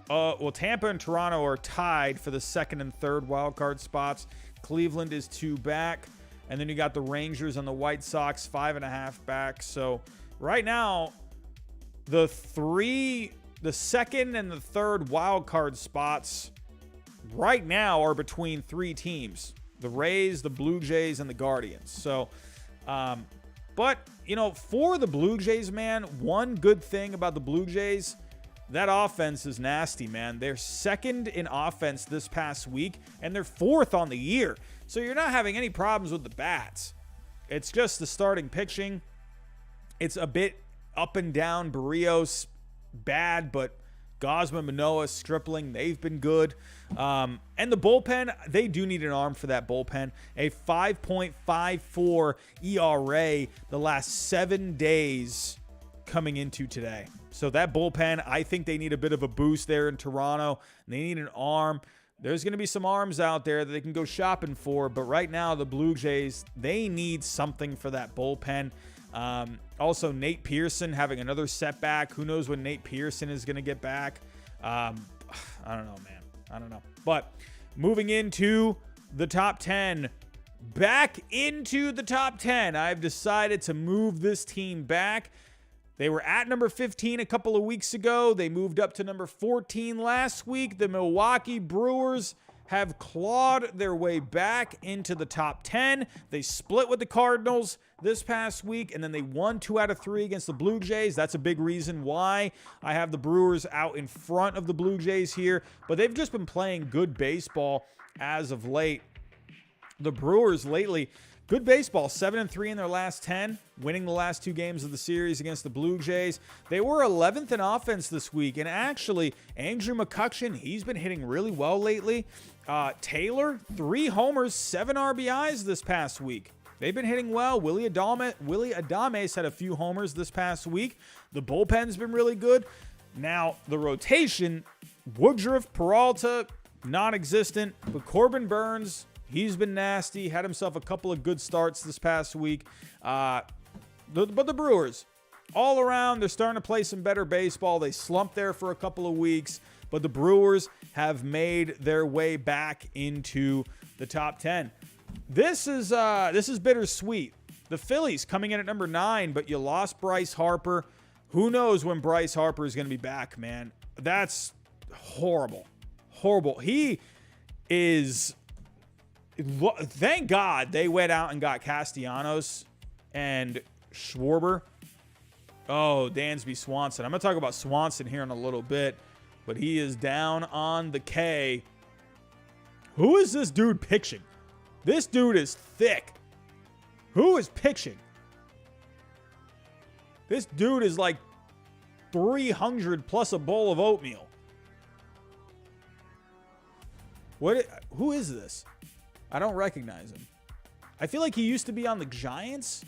Tampa and Toronto are tied for the 2nd and 3rd wild card spots. Cleveland is 2 back. And then you got the Rangers and the White Sox 5.5 back. So right now, the 2nd and the 3rd wild card spots right now are between 3 teams: the Rays, the Blue Jays, and the Guardians. So, but for the Blue Jays, man, one good thing about the Blue Jays, that offense is nasty, man. They're 2nd in offense this past week, and they're 4th on the year. So you're not having any problems with the bats. It's just the starting pitching. It's a bit up and down. Barrios, bad, but Gausman, Manoah, Stripling, they've been good. And the bullpen, they do need an arm for that bullpen. A 5.54 ERA the last 7 days coming into today. So that bullpen, I think they need a bit of a boost there in Toronto. They need an arm. There's going to be some arms out there that they can go shopping for, but right now the Blue Jays, they need something for that bullpen. Also, Nate Pearson having another setback. Who knows when Nate Pearson is going to get back? I don't know, man. I don't know. But moving into the top 10, back into the top 10, I've decided to move this team back. They were at number 15 a couple of weeks ago. They moved up to number 14 last week. The Milwaukee Brewers have clawed their way back into the top 10. They split with the Cardinals this past week, and then they won 2 out of 3 against the Blue Jays. That's a big reason why I have the Brewers out in front of the Blue Jays here. But they've just been playing good baseball as of late. The Brewers lately, good baseball, 7-3 in their last 10, winning the last 2 games of the series against the Blue Jays. They were 11th in offense this week, and actually, Andrew McCutchen, he's been hitting really well lately. Taylor, 3 homers, 7 RBIs this past week. They've been hitting well. Willie Adames had a few homers this past week. The bullpen's been really good. Now, the rotation, Woodruff, Peralta, non-existent, but Corbin Burns, he's been nasty. Had himself a couple of good starts this past week. But the Brewers, all around, they're starting to play some better baseball. They slumped there for a couple of weeks, but the Brewers have made their way back into the top 10. This is bittersweet. The Phillies coming in at number 9, but you lost Bryce Harper. Who knows when Bryce Harper is going to be back, man? That's horrible. Horrible. He is... Thank God they went out and got Castellanos and Schwarber. Oh, Dansby Swanson. I'm going to talk about Swanson here in a little bit, but he is down on the K. Who is this dude pitching? This dude is thick. Who is pitching? This dude is like 300 plus a bowl of oatmeal. Who is this? I don't recognize him. I feel like he used to be on the Giants.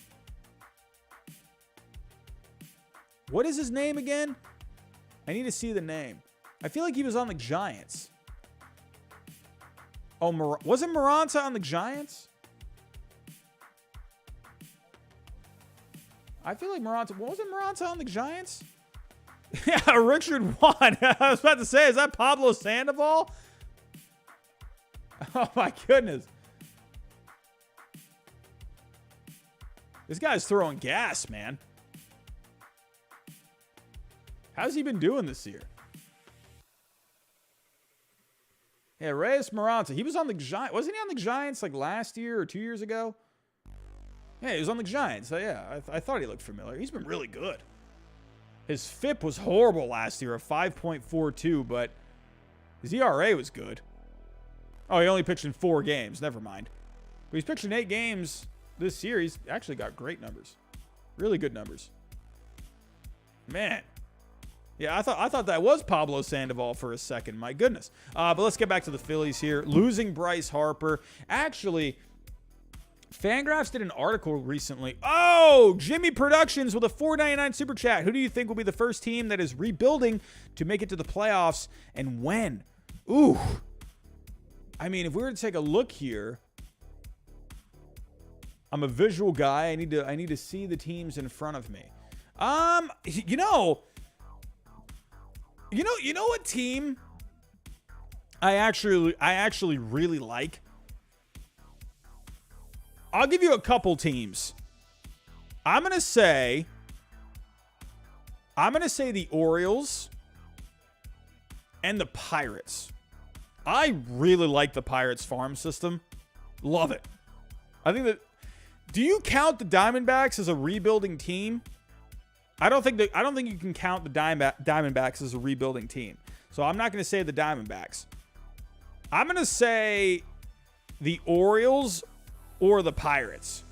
What is his name again? I need to see the name. I feel like he was on the Giants. Oh, wasn't Maranta on the Giants? I feel like wasn't Maranta on the Giants? Yeah, Richard Juan. I was about to say, is that Pablo Sandoval? Oh my goodness. This guy's throwing gas, man. How's he been doing this year? Yeah, Reyes Maranta. He was on the Giants. Wasn't he on the Giants like last year or 2 years ago? Yeah, he was on the Giants. So yeah, I thought he looked familiar. He's been really good. His FIP was horrible last year, a 5.42, but his ERA was good. Oh, he only pitched in 4 games. Never mind. But he's pitched in 8 games this year. He's actually got great numbers. Really good numbers. Man. Yeah, I thought that was Pablo Sandoval for a second. My goodness. But let's get back to the Phillies here. Losing Bryce Harper. Actually, Fangraphs did an article recently. Oh, Jimmy Productions with a $4.99 super chat. Who do you think will be the first team that is rebuilding to make it to the playoffs, and when? Ooh. I mean, if we were to take a look here, I'm a visual guy. I need to see the teams in front of me. You know what team I actually really like? I'll give you a couple teams. I'm going to say the Orioles and the Pirates. I really like the Pirates farm system. Love it. I think that... Do you count the Diamondbacks as a rebuilding team? I don't think you can count the Diamondbacks as a rebuilding team. So I'm not going to say the Diamondbacks. I'm going to say the Orioles or the Pirates.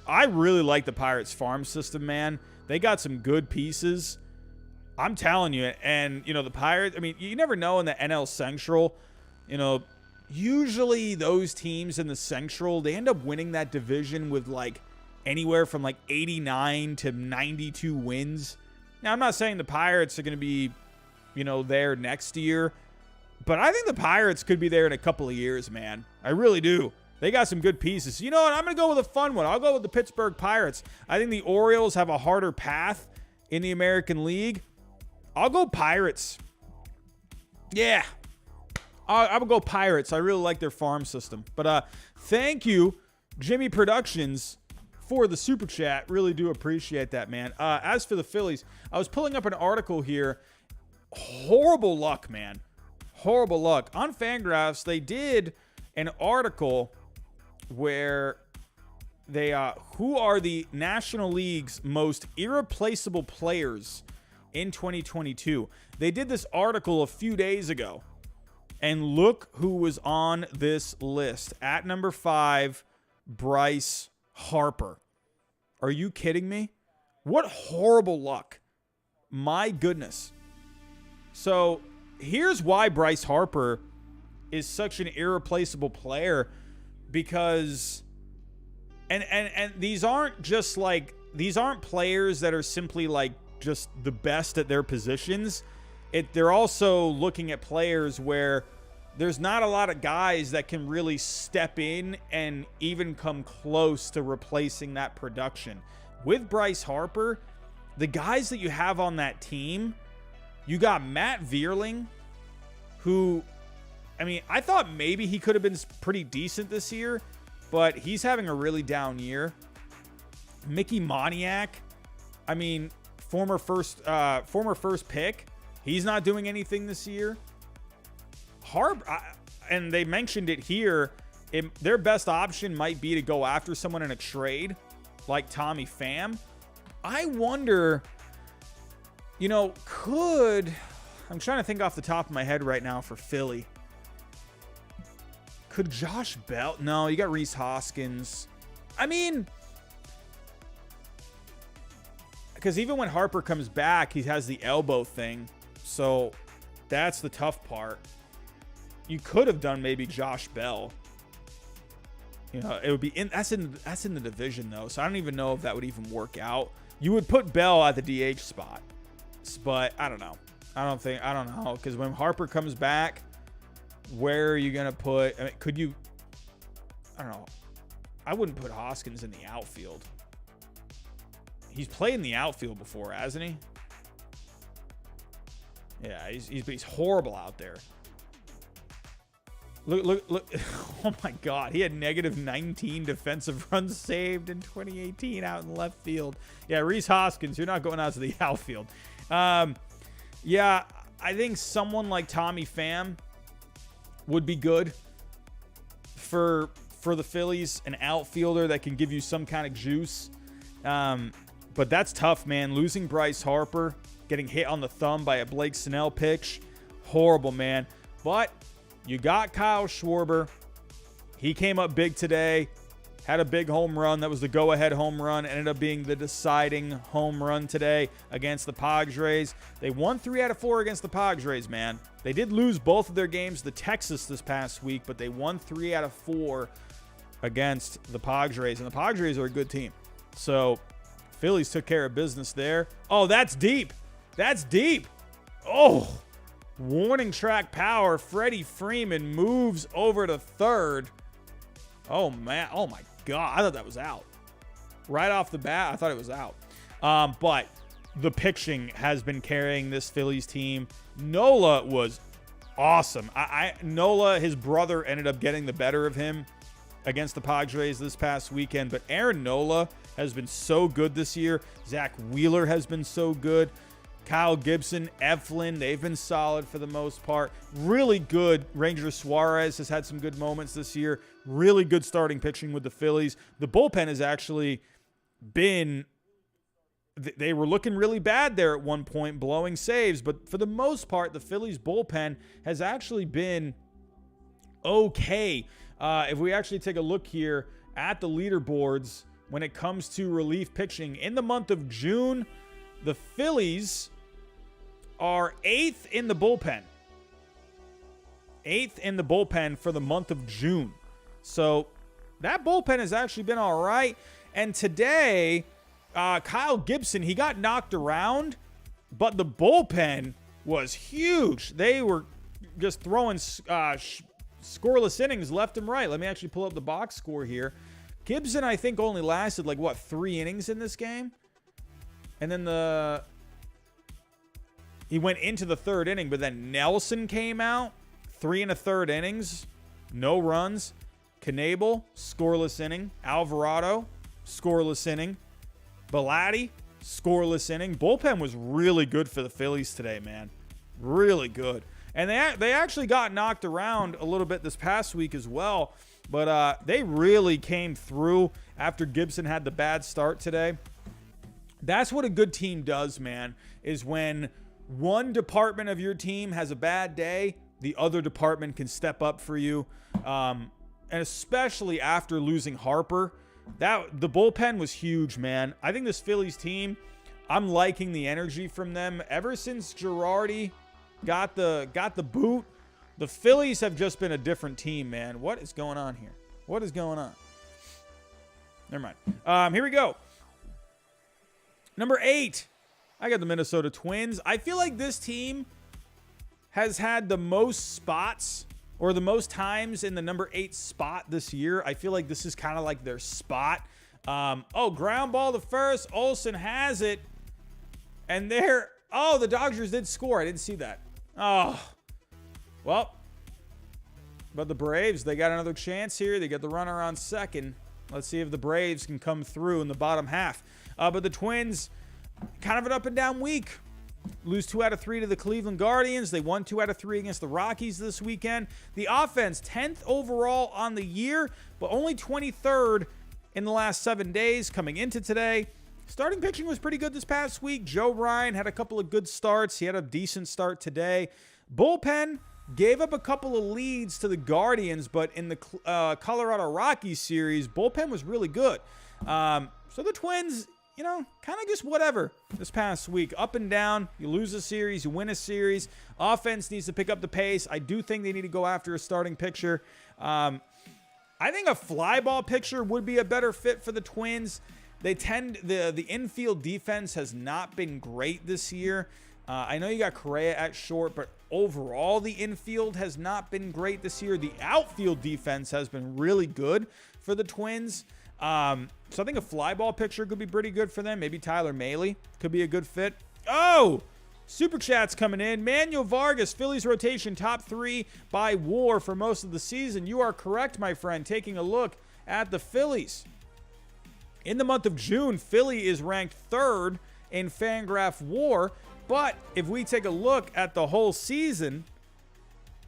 I really like the Pirates farm system, man. They got some good pieces. I'm telling you. And, the Pirates, I mean, you never know in the NL Central. Usually those teams in the Central, they end up winning that division with like anywhere from like 89 to 92 wins. Now, I'm not saying the Pirates are going to be, there next year, but I think the Pirates could be there in a couple of years, man. I really do. They got some good pieces. You know what? I'm going to go with a fun one. I'll go with the Pittsburgh Pirates. I think the Orioles have a harder path in the American League. I'll go Pirates. Yeah. I would go Pirates. I really like their farm system. But thank you, Jimmy Productions, for the super chat. Really do appreciate that, man. As for the Phillies, I was pulling up an article here. Horrible luck, man. Horrible luck. On Fangraphs, they did an article where they who are the National League's most irreplaceable players in 2022. They did this article a few days ago. And look who was on this list. At number 5, Bryce Harper. Are you kidding me? What horrible luck. My goodness. So here's why Bryce Harper is such an irreplaceable player. Because, and these aren't just like, these aren't players that are simply like just the best at their positions. They're also looking at players where there's not a lot of guys that can really step in and even come close to replacing that production. With Bryce Harper, the guys that you have on that team, you got Matt Vierling, who, I mean, I thought maybe he could have been pretty decent this year, but he's having a really down year. Mickey Moniak, I mean, former first pick. He's not doing anything this year. And they mentioned it here. Their best option might be to go after someone in a trade like Tommy Pham. I wonder, you know, I'm trying to think off the top of my head right now for Philly. Could Josh Bell? No, you got Rhys Hoskins. I mean, because even when Harper comes back, he has the elbow thing. So that's the tough part. You could have done maybe Josh Bell. You know, it would be that's in the division though. So I don't even know if that would even work out. You would put Bell at the DH spot. But I don't know. I don't know. Because when Harper comes back, where are you going to put? I mean, could you? I don't know. I wouldn't put Hoskins in the outfield. He's played in the outfield before, hasn't he? Yeah, he's horrible out there. Look. Oh, my God. He had negative 19 defensive runs saved in 2018 out in left field. Yeah, Rhys Hoskins, you're not going out to the outfield. Yeah, I think someone like Tommy Pham would be good for the Phillies, an outfielder that can give you some kind of juice. But that's tough, man. Losing Bryce Harper, getting hit on the thumb by a Blake Snell pitch. Horrible, man. But you got Kyle Schwarber. He came up big today. Had a big home run. That was the go-ahead home run. Ended up being the deciding home run today against the Padres. They won 3 out of 4 against the Padres, man. They did lose both of their games to Texas this past week, but they won 3 out of 4 against the Padres. And the Padres are a good team. So Phillies took care of business there. Oh, that's deep. That's deep. Oh, warning track power. Freddie Freeman moves over to third. Oh, man. Oh, my God. I thought that was out. Right off the bat, I thought it was out. But the pitching has been carrying this Phillies team. Nola was awesome. Nola, his brother, ended up getting the better of him against the Padres this past weekend. But Aaron Nola has been so good this year. Zach Wheeler has been so good. Kyle Gibson, Eflin, they've been solid for the most part. Really good. Ranger Suarez has had some good moments this year. Really good starting pitching with the Phillies. The bullpen has actually been, they were looking really bad there at one point, blowing saves. But for the most part, the Phillies bullpen has actually been okay. If we actually take a look here at the leaderboards when it comes to relief pitching, in the month of June, the Phillies are 8th in the bullpen. 8th in the bullpen for the month of June. So that bullpen has actually been all right. And today, Kyle Gibson, he got knocked around, but the bullpen was huge. They were just throwing scoreless innings left and right. Let me actually pull up the box score here. Gibson, I think, only lasted 3 innings in this game. And then he went into the 3rd inning, but then Nelson came out, 3 1/3 innings, no runs. Knebel, scoreless inning. Alvarado, scoreless inning. Belatti, scoreless inning. Bullpen was really good for the Phillies today, man. Really good. And they actually got knocked around a little bit this past week as well, but they really came through after Gibson had the bad start today. That's what a good team does, man, is when one department of your team has a bad day, the other department can step up for you. And especially after losing Harper, the bullpen was huge, man. I think this Phillies team, I'm liking the energy from them. Ever since Girardi got the boot, the Phillies have just been a different team, man. What is going on here? What is going on? Never mind. Here we go. Number 8, I got the Minnesota Twins. I feel like this team has had the most spots or the most times in the number 8 spot this year. I feel like this is kind of like their spot. Ground ball to first. Olsen has it. And the Dodgers did score. I didn't see that. Oh, well, but the Braves, they got another chance here. They get the runner on second. Let's see if the Braves can come through in the bottom half. But the Twins, kind of an up and down week. Lose 2 out of 3 to the Cleveland Guardians. They won 2 out of 3 against the Rockies this weekend. The offense, 10th overall on the year, but only 23rd in the last 7 days coming into today. Starting pitching was pretty good this past week. Joe Ryan had a couple of good starts. He had a decent start today. Bullpen gave up a couple of leads to the Guardians, but in the Colorado Rockies series, bullpen was really good. So the Twins, kind of just whatever this past week. Up and down. You lose a series, you win a series. Offense needs to pick up the pace. I do think they need to go after a starting pitcher. I think a fly ball pitcher would be a better fit for the Twins. The infield defense has not been great this year. I know you got Correa at short, but overall the infield has not been great this year. The outfield defense has been really good for the Twins. So I think a fly ball pitcher could be pretty good for them. Maybe Tyler Mahle could be a good fit. Oh, Super Chat's coming in. Manuel Vargas, Phillies rotation top 3 by WAR for most of the season. You are correct, my friend. Taking a look at the Phillies. In the month of June, Philly is ranked 3rd in Fangraph WAR. But if we take a look at the whole season,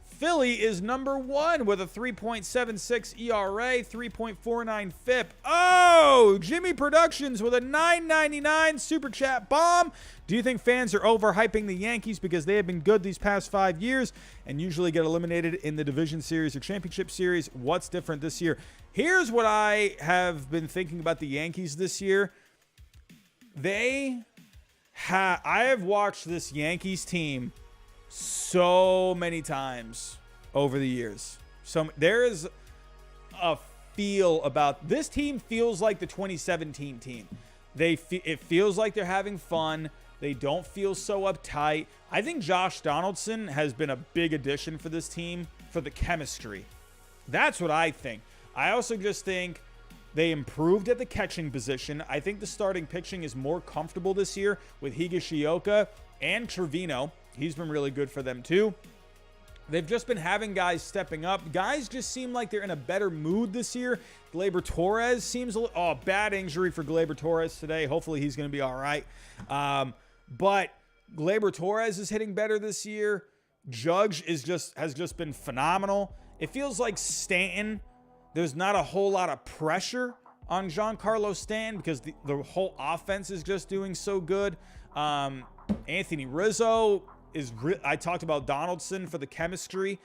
Philly is number 1 with a 3.76 ERA, 3.49 FIP. Oh, Jimmy Productions with a $9.99 Super Chat bomb. Do you think fans are overhyping the Yankees because they have been good these past 5 years and usually get eliminated in the division series or championship series? What's different this year? Here's what I have been thinking about the Yankees this year. I have watched this Yankees team so many times over the years. So there is a feel about this team. Feels like the 2017 team. It feels like they're having fun. They don't feel so uptight. I think Josh Donaldson has been a big addition for this team for the chemistry. That's what I think. I also just think they improved at the catching position. I think the starting pitching is more comfortable this year with Higashioka and Trevino. He's been really good for them too. They've just been having guys stepping up. Guys just seem like they're in a better mood this year. Gleyber Torres seems bad injury for Gleyber Torres today. Hopefully he's going to be all right. But Gleyber Torres is hitting better this year. Judge has just been phenomenal. It feels like Stanton, there's not a whole lot of pressure on Giancarlo Stanton because the whole offense is just doing so good. Anthony Rizzo I talked about Donaldson for the chemistry.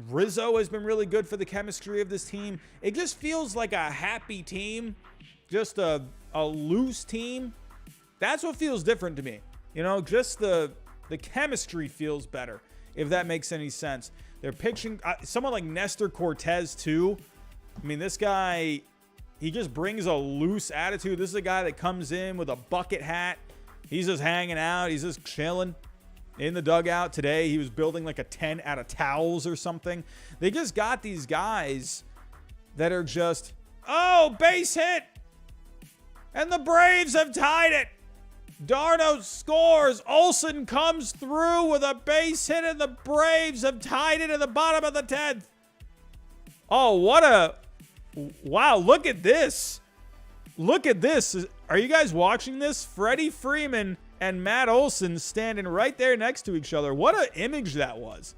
Rizzo has been really good for the chemistry of this team. It just feels like a happy team, just a loose team. That's what feels different to me. Just the chemistry feels better, if that makes any sense. They're pitching someone like Nestor Cortez too. I mean, this guy, he just brings a loose attitude. This is a guy that comes in with a bucket hat. He's just hanging out. He's just chilling in the dugout. Today, he was building like a tent out of towels or something. They just got these guys that are just, base hit. And the Braves have tied it. Darno scores. Olsen comes through with a base hit, and the Braves have tied it in the bottom of the 10th. Oh, wow, look at this. Look at this. Are you guys watching this? Freddie Freeman and Matt Olson standing right there next to each other. What an image that was.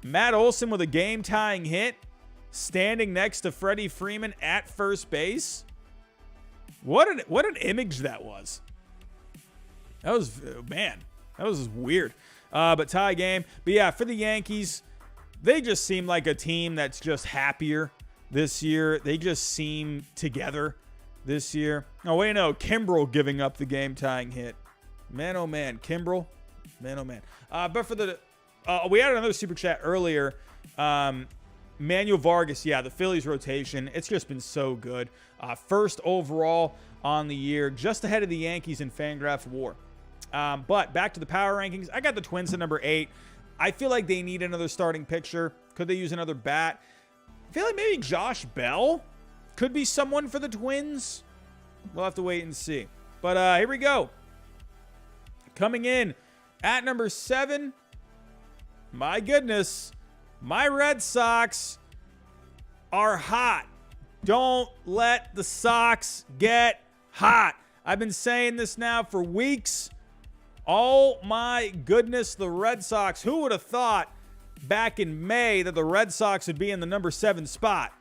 Matt Olson with a game-tying hit, standing next to Freddie Freeman at first base. What an image that was. That was weird. But tie game. But yeah, for the Yankees, they just seem like a team that's just happier this year. They just seem together this year. Oh, wait, no. Kimbrel giving up the game-tying hit. Man, oh, man. Kimbrel. Man, oh, man. But for the... we had another super chat earlier. Manuel Vargas, yeah, the Phillies rotation. It's just been so good. First overall on the year, just ahead of the Yankees in Fangraph WAR. But back to the power rankings. I got the Twins at number 8. I feel like they need another starting pitcher. Could they use another bat? I feel like maybe Josh Bell could be someone for the Twins. We'll have to wait and see. But here we go. Coming in at number 7, my goodness, my Red Sox are hot. Don't let the Sox get hot. I've been saying this now for weeks. Oh my goodness, the Red Sox. Who would have thought back in May that the Red Sox would be in the number 7 spot?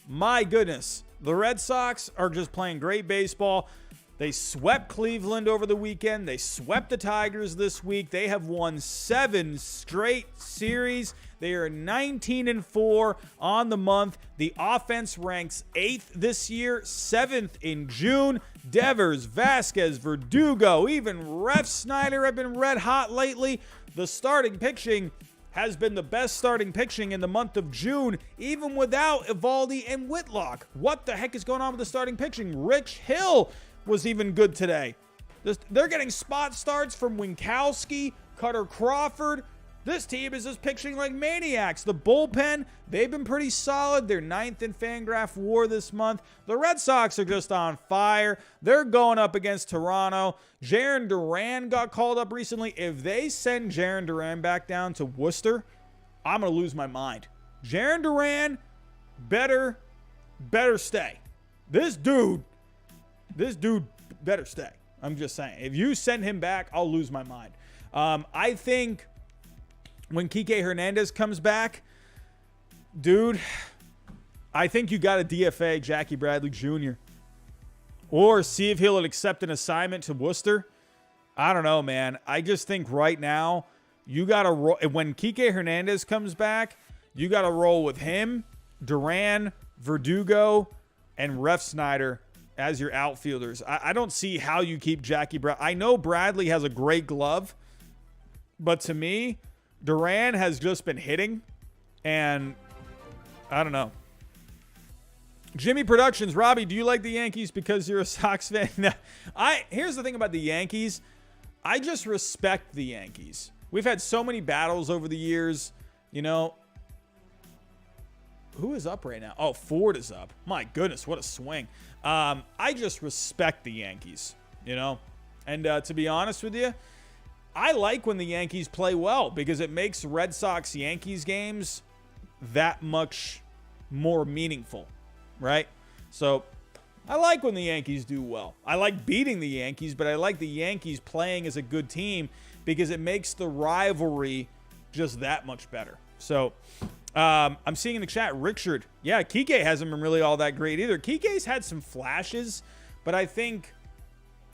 My goodness. The Red Sox are just playing great baseball. They swept Cleveland over the weekend. They swept the Tigers this week. They have won 7 straight series. They are 19-4 on the month. The offense ranks 8th this year, 7th in June. Devers, Vasquez, Verdugo, even Ref Snyder have been red hot lately. The starting pitching has been the best starting pitching in the month of June, even without Eovaldi and Whitlock. What the heck is going on with the starting pitching? Rich Hill was even good today. They're getting spot starts from Winkowski, Cutter Crawford. This team is just pitching like maniacs. The bullpen, they've been pretty solid. They're 9th in Fangraph WAR this month. The Red Sox are just on fire. They're going up against Toronto. Jarren Duran got called up recently. If they send Jarren Duran back down to Worcester, I'm going to lose my mind. Jarren Duran better stay. This dude better stay. I'm just saying. If you send him back, I'll lose my mind. I think when Kike Hernandez comes back, dude, I think you got to DFA Jackie Bradley Jr. Or see if he'll accept an assignment to Worcester. I don't know, man. I just think right now, you got to roll. When Kike Hernandez comes back, you got to roll with him, Duran, Verdugo, and Ref Snyder as your outfielders. I don't see how you keep Jackie Bradley. I know Bradley has a great glove, but to me, Duran has just been hitting, and I don't know. Jimmy Productions, Robbie, do you like the Yankees because you're a Sox fan? Here's the thing about the Yankees. I just respect the Yankees. We've had so many battles over the years. You know, who is up right now? Oh, Ford is up. My goodness, what a swing. I just respect the Yankees, you know. And to be honest with you, I like when the Yankees play well because it makes Red Sox-Yankees games that much more meaningful, right? So I like when the Yankees do well. I like beating the Yankees, but I like the Yankees playing as a good team because it makes the rivalry just that much better. So I'm seeing in the chat, Richard. Yeah, Kike hasn't been really all that great either. Kike's had some flashes, but I think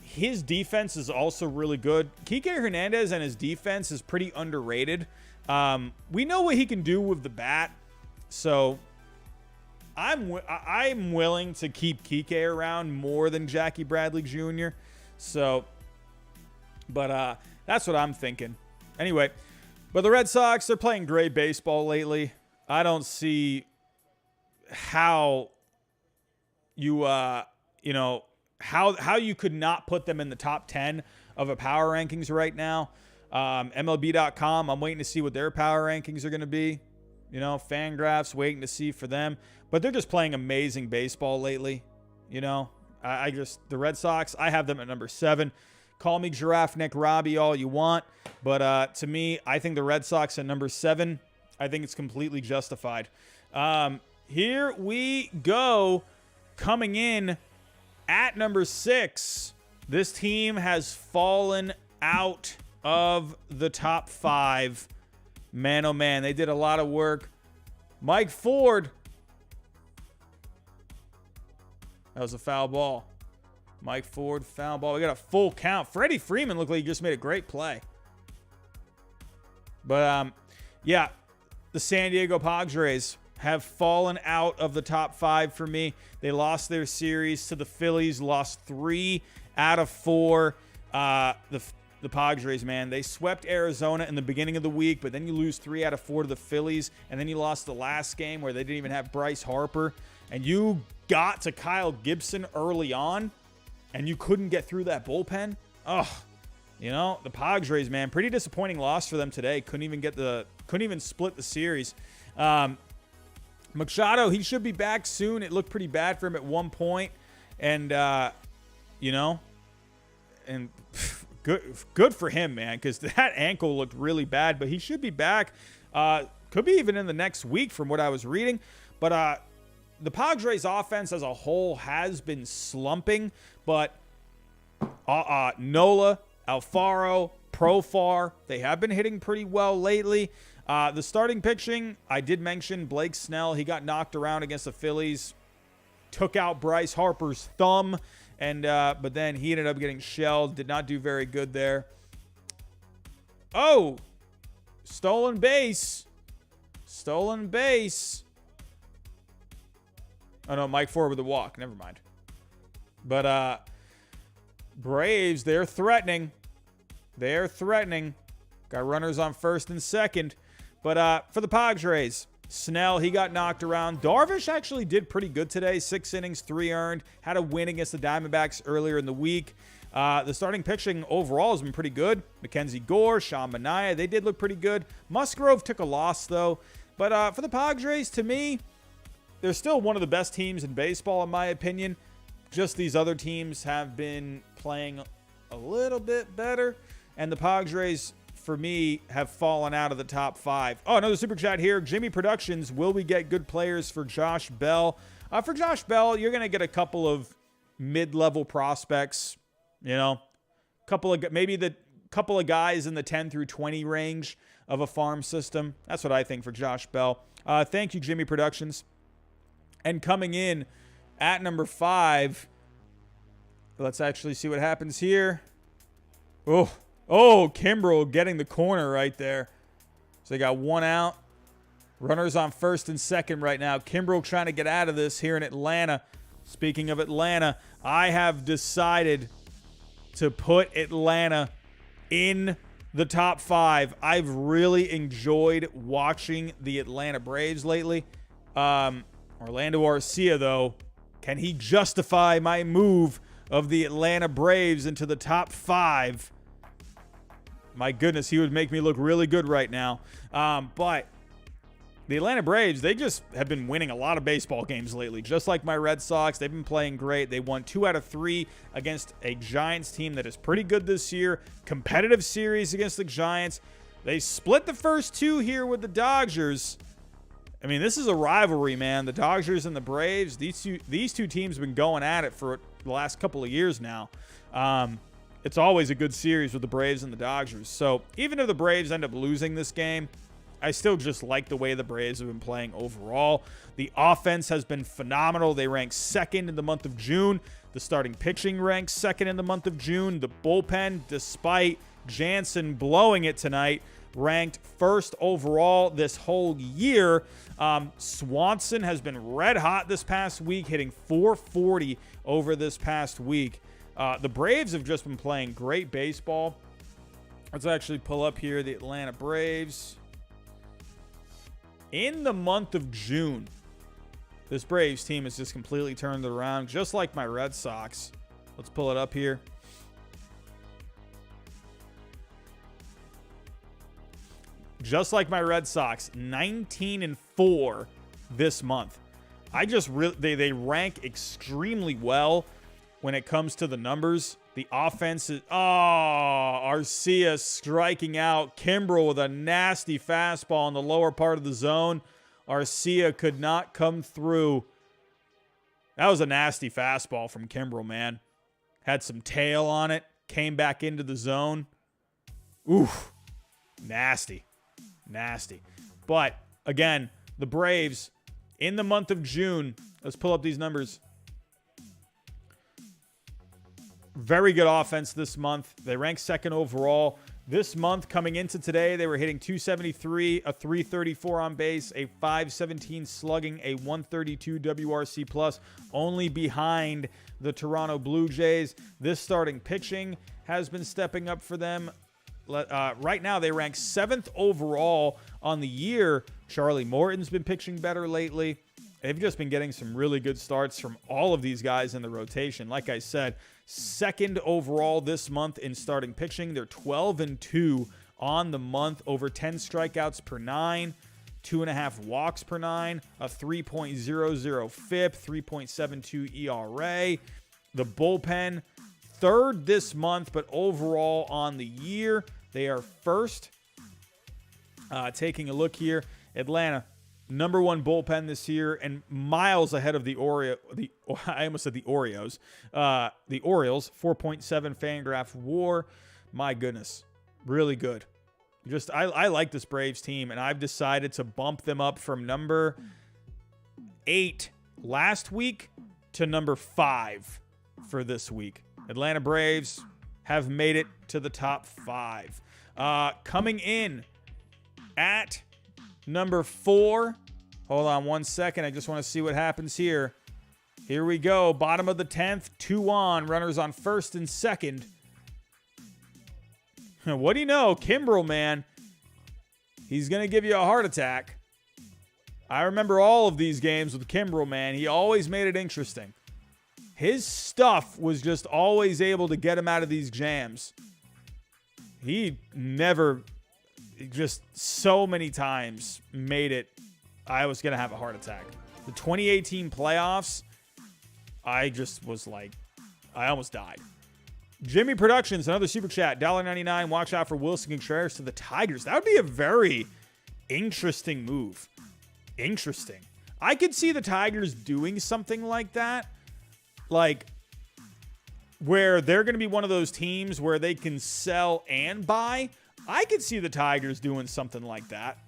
his defense is also really good. Kike Hernandez and his defense is pretty underrated. We know what he can do with the bat, so I'm willing to keep Kike around more than Jackie Bradley Jr. So, but that's what I'm thinking. Anyway, but the Red Sox, they're playing great baseball lately. I don't see how you how you could not put them in the top 10 of a power rankings right now. MLB.com, I'm waiting to see what their power rankings are going to be. You know, Fangraphs, waiting to see for them. But they're just playing amazing baseball lately. You know, the Red Sox, I have them at number 7. Call me Giraffe Neck Robbie all you want. But to me, I think the Red Sox at number 7. I think it's completely justified. Here we go. Coming in at number 6, this team has fallen out of the top 5. Man, oh man, they did a lot of work. Mike Ford. That was a foul ball. Mike Ford, foul ball. We got a full count. Freddie Freeman looked like he just made a great play. But, yeah, the San Diego Padres have fallen out of the top 5 for me. They lost their series to the Phillies, lost 3 out of 4. The Padres, man, they swept Arizona in the beginning of the week, but then you lose 3 out of 4 to the Phillies, and then you lost the last game where they didn't even have Bryce Harper, and you got to Kyle Gibson early on, and you couldn't get through that bullpen. Oh, you know, the Padres, man, pretty disappointing loss for them today. Couldn't even split the series. Machado, he should be back soon. It looked pretty bad for him at one point. And, you know, and good for him, man, because that ankle looked really bad, but he should be back. Could be even in the next week from what I was reading. But the Padres offense as a whole has been slumping, but Nola, Alfaro, Profar, they have been hitting pretty well lately. The starting pitching, I did mention Blake Snell. He got knocked around against the Phillies, took out Bryce Harper's thumb, and but then he ended up getting shelled. Did not do very good there. Oh, stolen base. Stolen base. Oh, no, Mike Ford with a walk. Never mind. But Braves, they're threatening. They're threatening. Got runners on first and second. But for the Padres, Snell, he got knocked around. Darvish actually did pretty good today. 6 innings, 3 earned. Had a win against the Diamondbacks earlier in the week. The starting pitching overall has been pretty good. Mackenzie Gore, Sean Manaea, they did look pretty good. Musgrove took a loss, though. But for the Padres, to me, they're still one of the best teams in baseball, in my opinion. Just these other teams have been playing a little bit better. And the Padres, for me, have fallen out of the top 5. Oh, another super chat here. Jimmy Productions, will we get good players for Josh Bell? For Josh Bell, you're going to get a couple of mid-level prospects. You know, maybe the couple of guys in the 10 through 20 range of a farm system. That's what I think for Josh Bell. Thank you, Jimmy Productions. And coming in at number 5, let's actually see what happens here. Oh, Kimbrel getting the corner right there. So they got 1 out. Runners on first and second right now. Kimbrel trying to get out of this here in Atlanta. Speaking of Atlanta, I have decided to put Atlanta in the top 5. I've really enjoyed watching the Atlanta Braves lately. Orlando Arcia, though, can he justify my move of the Atlanta Braves into the top 5? My goodness, he would make me look really good right now. But the Atlanta Braves, they just have been winning a lot of baseball games lately. Just like my Red Sox, they've been playing great. They won 2 out of 3 against a Giants team that is pretty good this year. Competitive series against the Giants. They split the first 2 here with the Dodgers. I mean, this is a rivalry, man. The Dodgers and the Braves, these two teams have been going at it for the last couple of years now. It's always a good series with the Braves and the Dodgers. So even if the Braves end up losing this game, I still just like the way the Braves have been playing overall. The offense has been phenomenal. They rank 2nd in the month of June. The starting pitching ranks 2nd in the month of June. The bullpen, despite Jansen blowing it tonight, ranked 1st overall this whole year. Swanson has been red hot this past week, hitting .440 over this past week. The Braves have just been playing great baseball. Let's actually pull up here the Atlanta Braves. In the month of June, this Braves team has just completely turned it around, just like my Red Sox. Let's pull it up here. Just like my Red Sox, 19-4 this month. They rank extremely well when it comes to the numbers. The offense is, Arcia striking out. Kimbrel with a nasty fastball in the lower part of the zone. Arcia could not come through. That was a nasty fastball from Kimbrel, man. Had some tail on it. Came back into the zone. Oof. Nasty. But, again, the Braves, in the month of June, let's pull up these numbers. Very good offense this month. They rank 2nd overall. This month, coming into today, they were hitting .273, a .334 on base, a .517 slugging, a .132 WRC plus, only behind the Toronto Blue Jays. This starting pitching has been stepping up for them. Right now, they rank 7th overall on the year. Charlie Morton's been pitching better lately. They've just been getting some really good starts from all of these guys in the rotation. Like I said, 2nd overall this month in starting pitching. They're 12-2 on the month, over 10 strikeouts per 9, 2.5 walks per 9, a 3.00 FIP, 3.72 ERA. The bullpen, third this month, but overall on the year, they are first. Taking a look here, Atlanta, number 1 bullpen this year, and miles ahead of the Orioles. The Orioles, 4.7 Fangraph WAR. My goodness, really good. I like this Braves team, and I've decided to bump them up from number 8 last week to number 5 for this week. Atlanta Braves have made it to the top 5. Coming in at number 4. Hold on one second. I just want to see what happens here. Here we go. Bottom of the 10th. 2 on. Runners on first and second. What do you know? Kimbrel, man. He's going to give you a heart attack. I remember all of these games with Kimbrel, man. He always made it interesting. His stuff was just always able to get him out of these jams. He never, just so many times, made it. I was going to have a heart attack. The 2018 playoffs, I just was like, I almost died. Jimmy Productions, another super chat, $1.99. Watch out for Wilson Contreras to the Tigers. That would be a very interesting move. Interesting. I could see the Tigers doing something like that. Like, where they're going to be one of those teams where they can sell and buy. I could see the Tigers doing something like that.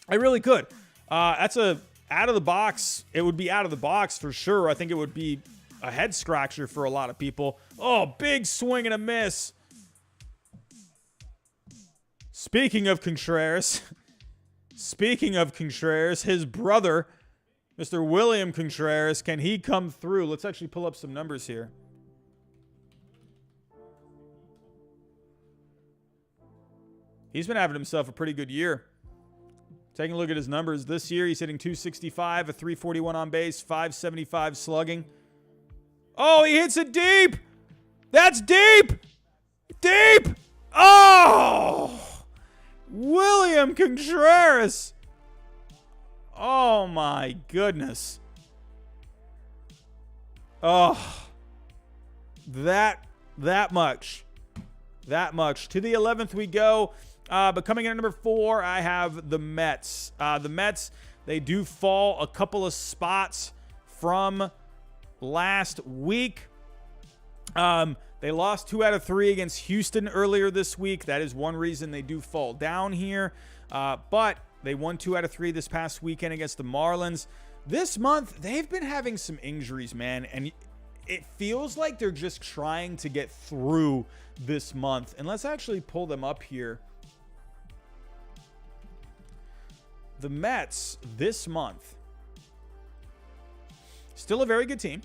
I really could. That's a out of the box. It would be out of the box for sure. I think it would be a head scratcher for a lot of people. Oh, big swing and a miss. Speaking of Contreras, his brother, Mr. William Contreras, can he come through? Let's actually pull up some numbers here. He's been having himself a pretty good year. Taking a look at his numbers this year, he's hitting .265, a .341 on base, .575 slugging. Oh, he hits it deep. That's deep. Deep. Oh, William Contreras. Oh, my goodness. Oh, that much. That much. To the 11th we go. But coming in at number 4, I have the Mets. The Mets, they do fall a couple of spots from last week. They lost 2 out of 3 against Houston earlier this week. That is one reason they do fall down here. But they won 2 out of 3 this past weekend against the Marlins. This month, they've been having some injuries, man. And it feels like they're just trying to get through this month. And let's actually pull them up here. The Mets this month, still a very good team.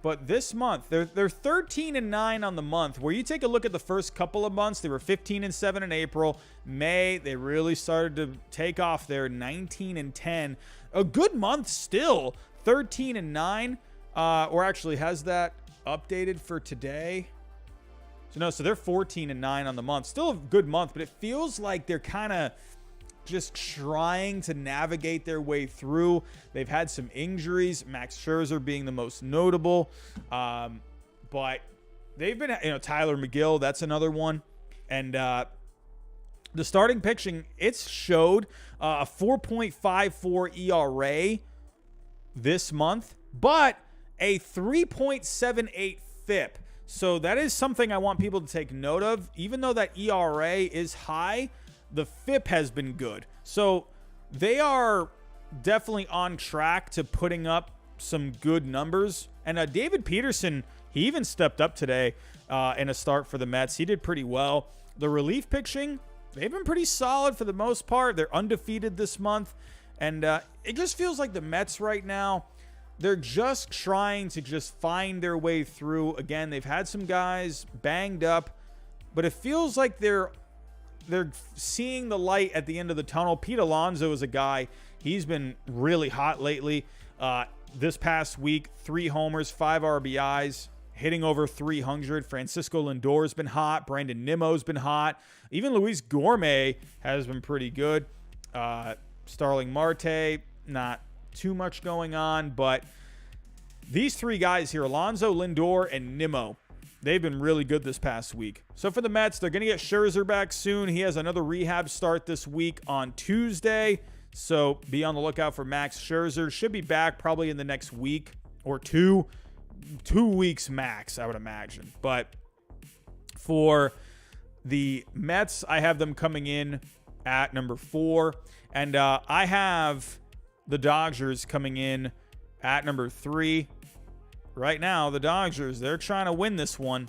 But this month, they're 13-9 on the month. Where you take a look at the first couple of months, they were 15-7 in April. May, they really started to take off there, 19-10. A good month still, 13-9. Or actually, has that updated for today? So they're 14-9 on the month. Still a good month, but it feels like they're kind of just trying to navigate their way through. They've had some injuries, Max Scherzer being the most notable. But they've been, Tyler McGill, that's another one. And the starting pitching, it's showed a 4.54 ERA this month, but a 3.78 FIP. So that is something I want people to take note of. Even though that ERA is high, the FIP has been good. So they are definitely on track to putting up some good numbers. And David Peterson, he even stepped up today in a start for the Mets. He did pretty well. The relief pitching, they've been pretty solid for the most part. They're undefeated this month. And it just feels like the Mets right now, they're just trying to just find their way through. Again, they've had some guys banged up, but it feels like they're seeing the light at the end of the tunnel. Pete Alonso is a guy, he's been really hot lately. This past week, 3 homers, 5 RBIs, hitting over 300. Francisco Lindor's been hot. Brandon Nimmo's been hot. Even Luis Gourmet has been pretty good. Starling Marte, not too much going on, but these three guys here, Alonso, Lindor, and Nimmo, they've been really good this past week. So for the Mets, they're going to get Scherzer back soon. He has another rehab start this week on Tuesday. So be on the lookout for Max Scherzer. Should be back probably in the next week or two. 2 weeks max, I would imagine. But for the Mets, I have them coming in at number 4. And I have the Dodgers coming in at number 3. Right now, the Dodgers, they're trying to win this one.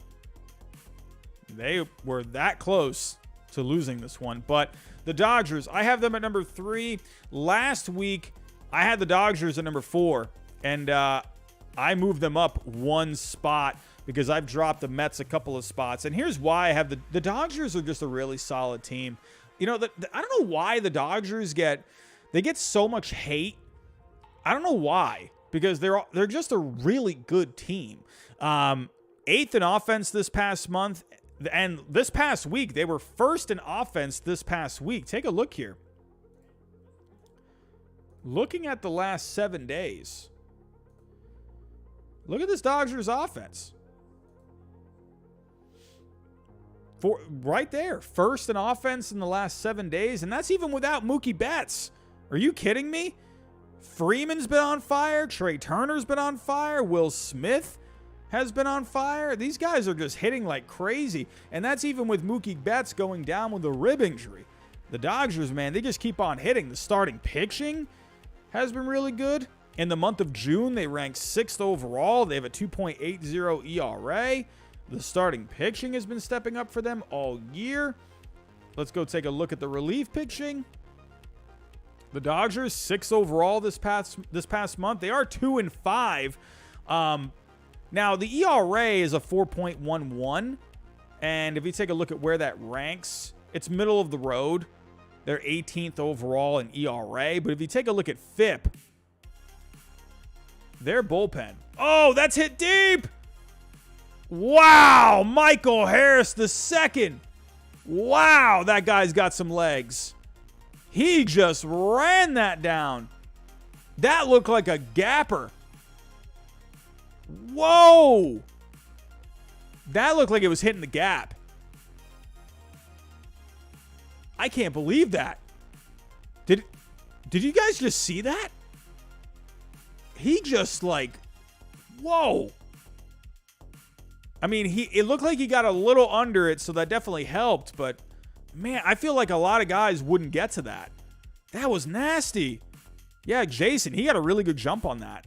They were that close to losing this one. But the Dodgers, I have them at number 3. Last week, I had the Dodgers at number 4. And I moved them up 1 spot because I've dropped the Mets a couple of spots. And here's why I have the Dodgers are just a really solid team. You know, I don't know why the Dodgers get so much hate. I don't know why, because they're just a really good team. 8th in offense this past month, and this past week they were 1st in offense this past week. Take a look here. Looking at the last 7 days. Look at this Dodgers offense. Right there, 1st in offense in the last 7 days, and that's even without Mookie Betts. Are you kidding me? Freeman's been on fire. Trey Turner's been on fire. Will Smith has been on fire. These guys are just hitting like crazy, and that's even with Mookie Betts going down with a rib injury. The Dodgers, man, they just keep on hitting. The starting pitching has been really good. In the month of June, they ranked 6th overall. They have a 2.80 ERA. The starting pitching has been stepping up for them all year. Let's go take a look at the relief pitching. The Dodgers, 6th overall this past month. They are 2-5. Now, the ERA is a 4.11. And if you take a look at where that ranks, it's middle of the road. They're 18th overall in ERA. But if you take a look at FIP, their bullpen. Oh, that's hit deep. Wow. Michael Harris II. Wow, that guy's got some legs. He just ran that down. That looked like a gapper. Whoa. That looked like it was hitting the gap. I can't believe that. Did you guys just see that? He just like, whoa. I mean, it looked like he got a little under it, so that definitely helped. But, man, I feel like a lot of guys wouldn't get to that. That was nasty. Yeah, Jason, he got a really good jump on that.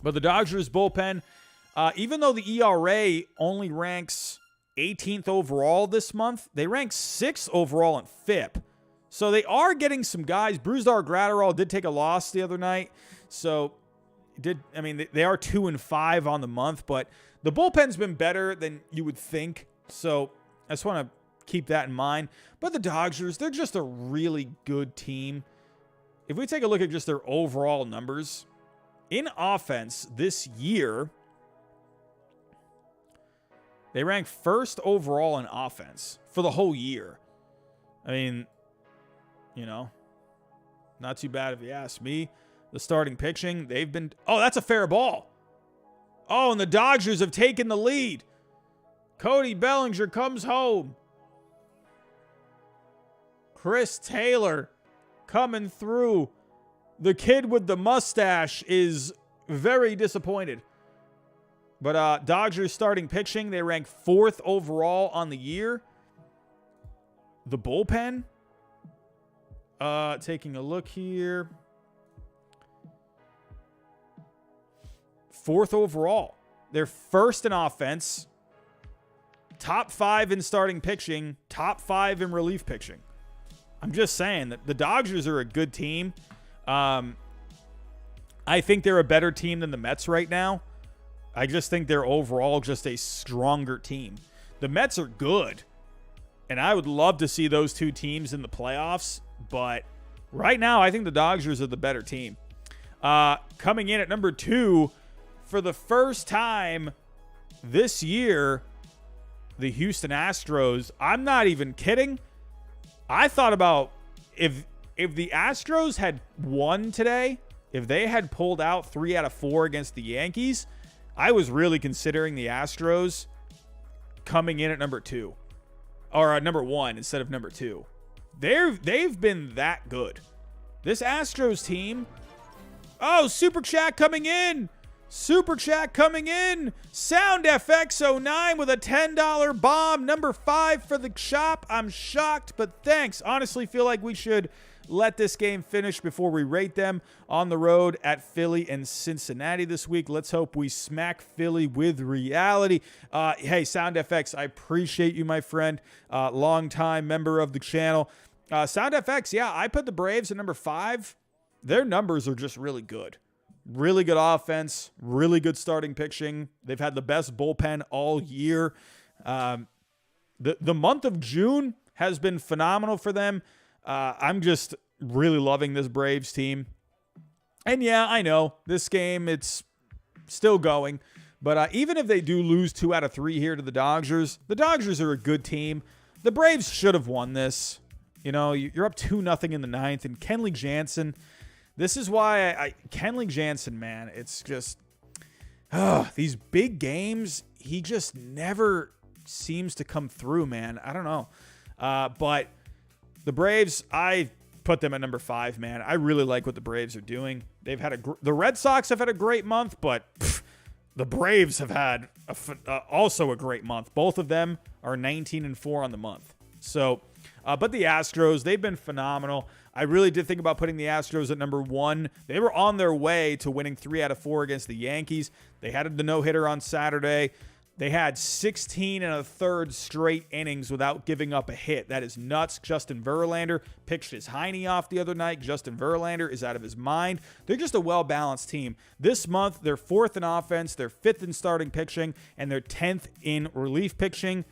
But the Dodgers bullpen, even though the ERA only ranks 18th overall this month, they rank 6th overall in FIP. So they are getting some guys. Brusdar Graterol did take a loss the other night. So they are 2-5 on the month, but the bullpen's been better than you would think. So I just want to keep that in mind. But the Dodgers, they're just a really good team. If we take a look at just their overall numbers, in offense this year, they rank 1st overall in offense for the whole year. I mean, you know, not too bad if you ask me. The starting pitching, they've been... Oh, that's a fair ball. Oh, and the Dodgers have taken the lead. Cody Bellinger comes home. Chris Taylor coming through. The kid with the mustache is very disappointed. But Dodgers starting pitching, they rank 4th overall on the year. The bullpen, taking a look here. 4th overall. They're 1st in offense. Top 5 in starting pitching. Top 5 in relief pitching. I'm just saying that the Dodgers are a good team. I think they're a better team than the Mets right now. I just think they're overall just a stronger team. The Mets are good. And I would love to see those two teams in the playoffs. But right now, I think the Dodgers are the better team. Coming in at number 2, for the first time this year, the Houston Astros. I'm not even kidding. I thought about if the Astros had won today, if they had pulled out 3 out of 4 against the Yankees, I was really considering the Astros coming in at number 2 or number 1 instead of number 2. They've been that good. This Astros team. Oh, Super Chat coming in. Super Chat coming in. Sound FX09 with a $10 bomb. Number 5 for the shop. I'm shocked, but thanks. Honestly, feel like we should let this game finish before we rate them on the road at Philly and Cincinnati this week. Let's hope we smack Philly with reality. Hey, Sound FX, I appreciate you, my friend. Longtime member of the channel. Sound FX, yeah, I put the Braves at number 5. Their numbers are just really good. Really good offense, really good starting pitching. They've had the best bullpen all year. The month of June has been phenomenal for them. I'm just really loving this Braves team. And yeah, I know this game, it's still going. But even if they do lose 2 out of 3 here to the Dodgers are a good team. The Braves should have won this. You know, you're up 2-0 in the 9th. And Kenley Jansen, this is why Kenley Jansen, man, it's just these big games, he just never seems to come through, man. I don't know. But the Braves, I put them at number 5, man. I really like what the Braves are doing. They've had the Red Sox have had a great month, but the Braves have had also a great month. Both of them are 19-4 on the month. So, but the Astros, they've been phenomenal. I really did think about putting the Astros at number 1. They were on their way to winning 3 out of 4 against the Yankees. They had the no-hitter on Saturday. They had 16 1/3 straight innings without giving up a hit. That is nuts. Justin Verlander pitched his hiney off the other night. Justin Verlander is out of his mind. They're just a well-balanced team. This month, they're 4th in offense, they're 5th in starting pitching, and they're 10th in relief pitching.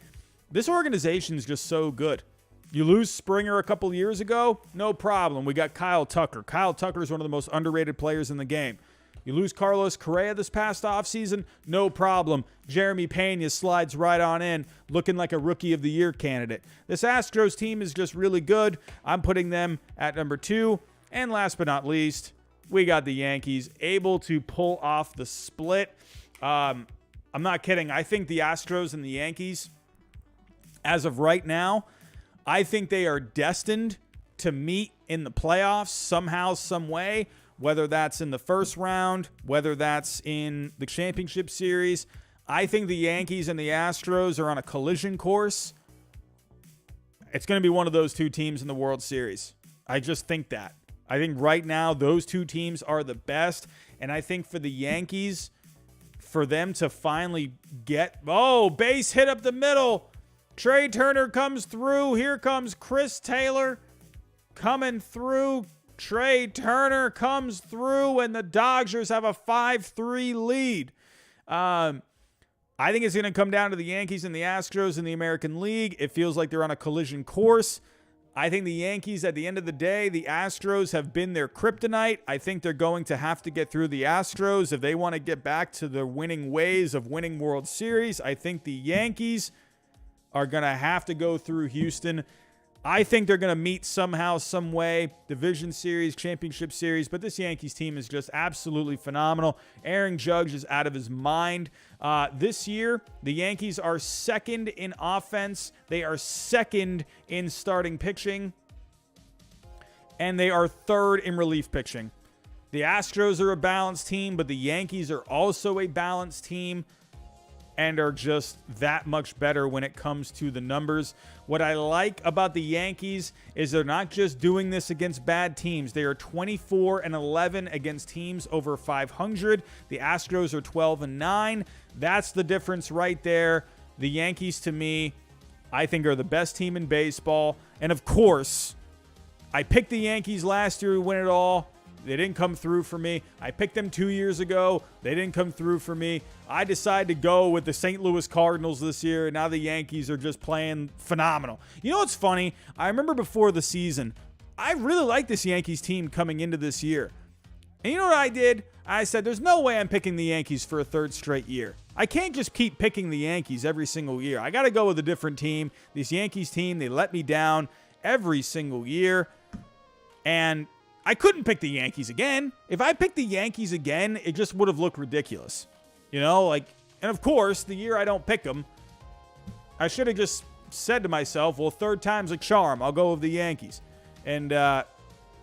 This organization is just so good. You lose Springer a couple years ago, no problem. We got Kyle Tucker. Kyle Tucker is one of the most underrated players in the game. You lose Carlos Correa this past offseason, no problem. Jeremy Pena slides right on in, looking like a Rookie of the Year candidate. This Astros team is just really good. I'm putting them at number 2. And last but not least, we got the Yankees able to pull off the split. I'm not kidding. I think the Astros and the Yankees, as of right now, I think they are destined to meet in the playoffs somehow, some way, whether that's in the first round, whether that's in the championship series. I think the Yankees and the Astros are on a collision course. It's going to be one of those 2 teams in the World Series. I just think that. I think right now those 2 teams are the best. And I think for the Yankees, for them to finally get... base hit up the middle. Trey Turner comes through. Here comes Chris Taylor coming through. Trey Turner comes through, and the Dodgers have a 5-3 lead. I think it's going to come down to the Yankees and the Astros in the American League. It feels like they're on a collision course. I think the Yankees, at the end of the day, the Astros have been their kryptonite. I think they're going to have to get through the Astros if they want to get back to the winning ways of winning World Series. I think the Yankees are going to have to go through Houston. I think they're going to meet somehow, some way, division series, championship series, but this Yankees team is just absolutely phenomenal. Aaron Judge is out of his mind. This year, the Yankees are 2nd in offense. They are 2nd in starting pitching, and they are 3rd in relief pitching. The Astros are a balanced team, but the Yankees are also a balanced team and are just that much better when it comes to the numbers. What I like about the Yankees is they're not just doing this against bad teams. They are 24-11 against teams over 500. The Astros are 12-9. That's the difference right there. The Yankees, to me, I think are the best team in baseball. And of course, I picked the Yankees last year to win it all. They didn't come through for me. I picked them 2 years ago. They didn't come through for me. I decided to go with the St. Louis Cardinals this year, and now the Yankees are just playing phenomenal. You know what's funny? I remember before the season, I really liked this Yankees team coming into this year. And you know what I did? I said, there's no way I'm picking the Yankees for a 3rd straight year. I can't just keep picking the Yankees every single year. I got to go with a different team. This Yankees team, they let me down every single year. And I couldn't pick the Yankees again. If I picked the Yankees again, it just would have looked ridiculous. And of course, the year I don't pick them, I should have just said to myself, well, third time's a charm. I'll go with the Yankees. But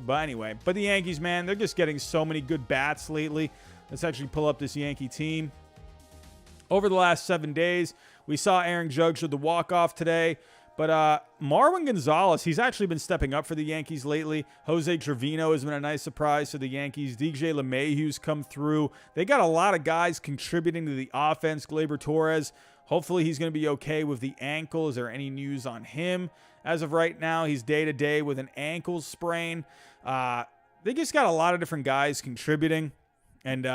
the Yankees, man, they're just getting so many good bats lately. Let's actually pull up this Yankee team. Over the last 7 days, we saw Aaron Judge with the walk-off today. But Marvin Gonzalez, he's actually been stepping up for the Yankees lately. Jose Trevino has been a nice surprise to the Yankees. DJ LeMahieu's come through. They got a lot of guys contributing to the offense. Gleyber Torres, hopefully he's going to be okay with the ankle. Is there any news on him? As of right now, he's day-to-day with an ankle sprain. They just got a lot of different guys contributing. And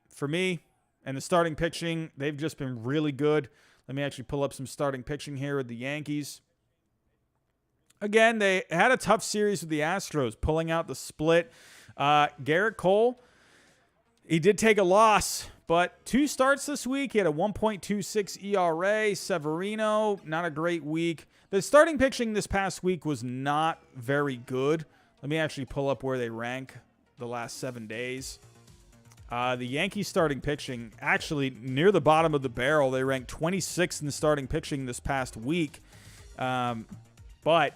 for me and the starting pitching, they've just been really good. Let me actually pull up some starting pitching here with the Yankees. Again, they had a tough series with the Astros, pulling out the split. Garrett Cole, he did take a loss, but 2 starts this week. He had a 1.26 ERA. Severino, not a great week. The starting pitching this past week was not very good. Let me actually pull up where they rank the last 7 days. The Yankees starting pitching, actually near the bottom of the barrel. They ranked 26th in the starting pitching this past week. But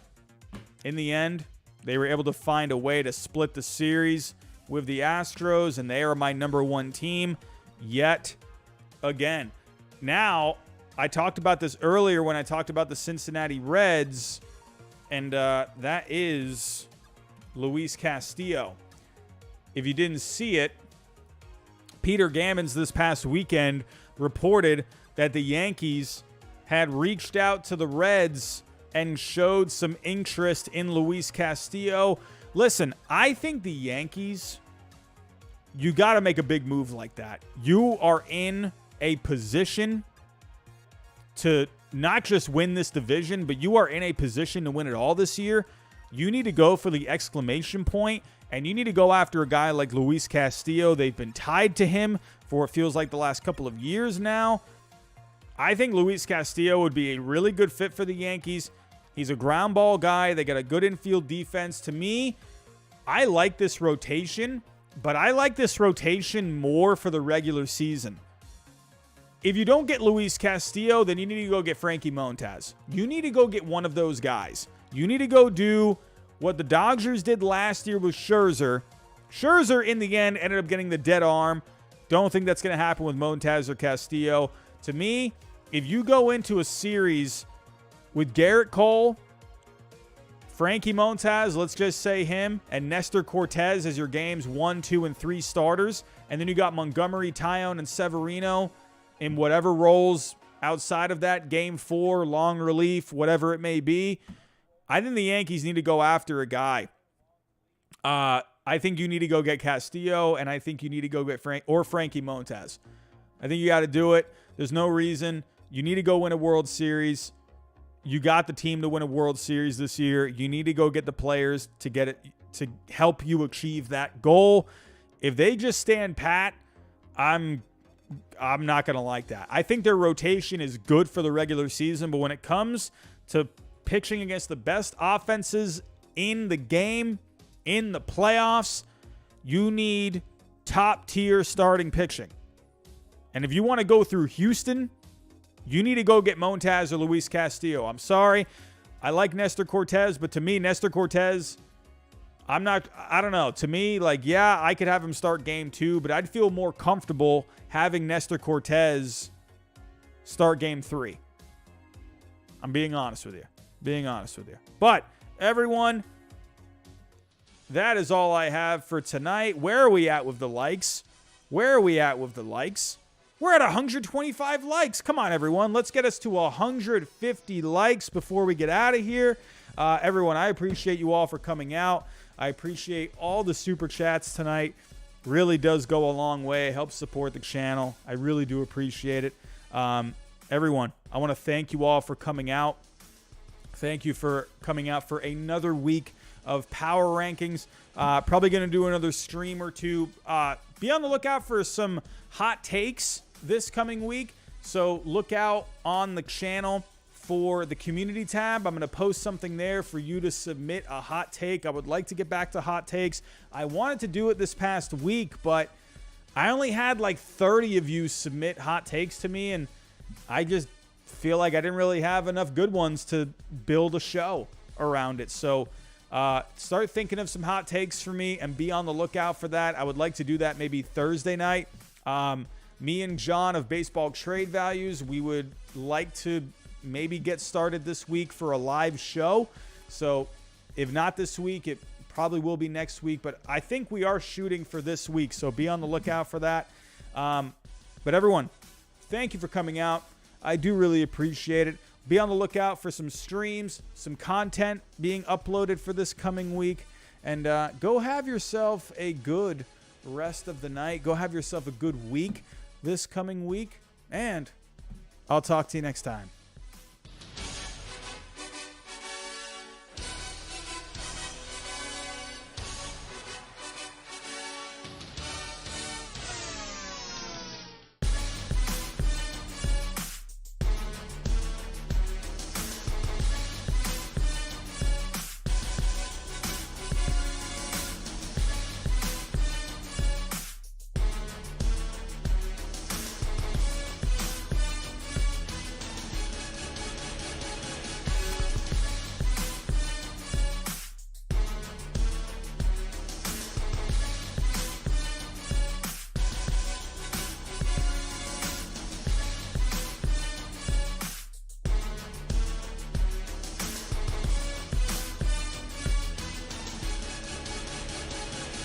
in the end, they were able to find a way to split the series with the Astros, and they are my number 1 team yet again. Now, I talked about this earlier when I talked about the Cincinnati Reds, and that is Luis Castillo. If you didn't see it, Peter Gammons this past weekend reported that the Yankees had reached out to the Reds and showed some interest in Luis Castillo. Listen, I think the Yankees, you got to make a big move like that. You are in a position to not just win this division, but you are in a position to win it all this year. You need to go for the exclamation point, and you need to go after a guy like Luis Castillo. They've been tied to him for what feels like the last couple of years now. I think Luis Castillo would be a really good fit for the Yankees. He's a ground ball guy. They got a good infield defense. To me, I like this rotation, but I like this rotation more for the regular season. If you don't get Luis Castillo, then you need to go get Frankie Montas. You need to go get one of those guys. You need to go do what the Dodgers did last year with Scherzer. Scherzer, in the end, ended up getting the dead arm. Don't think that's going to happen with Montas or Castillo. To me, if you go into a series with Garrett Cole, Frankie Montas, let's just say him, and Nestor Cortez as your games 1, 2, and 3 starters, and then you got Montgomery, Tyone, and Severino in whatever roles outside of that, game 4, long relief, whatever it may be, I think the Yankees need to go after a guy. I think you need to go get Castillo, and I think you need to go get Frankie Montas. I think you got to do it. There's no reason. You need to go win a World Series. You got the team to win a World Series this year. You need to go get the players to get it to help you achieve that goal. If they just stand pat, I'm not going to like that. I think their rotation is good for the regular season, but when it comes to pitching against the best offenses in the game, in the playoffs, you need top-tier starting pitching. And if you want to go through Houston, you need to go get Montas or Luis Castillo. I'm sorry. I like Nestor Cortez, but to me, Nestor Cortez, I don't know. To me, yeah, I could have him start game 2, but I'd feel more comfortable having Nestor Cortez start game 3. I'm being honest with you. But, everyone, that is all I have for tonight. Where are we at with the likes? We're at 125 likes. Come on, everyone. Let's get us to 150 likes before we get out of here. Everyone, I appreciate you all for coming out. I appreciate all the super chats tonight. Really does go a long way. It helps support the channel. I really do appreciate it. Everyone, I want to thank you all for coming out. Thank you for coming out for another week of Power Rankings. Probably going to do another stream or two. Be on the lookout for some hot takes this coming week. So look out on the channel for the community tab. I'm going to post something there for you to submit a hot take. I would like to get back to hot takes. I wanted to do it this past week, but I only had like 30 of you submit hot takes to me, and I just feel like I didn't really have enough good ones to build a show around it. So start thinking of some hot takes for me and be on the lookout for that. I would like to do that maybe Thursday night. Me and John of Baseball Trade Values, we would like to maybe get started this week for a live show. So if not this week, it probably will be next week, but I think we are shooting for this week, so be on the lookout for that. But everyone, thank you for coming out. I do really appreciate it. Be on the lookout for some streams, some content being uploaded for this coming week, and go have yourself a good rest of the night. Go have yourself a good week this coming week, and I'll talk to you next time.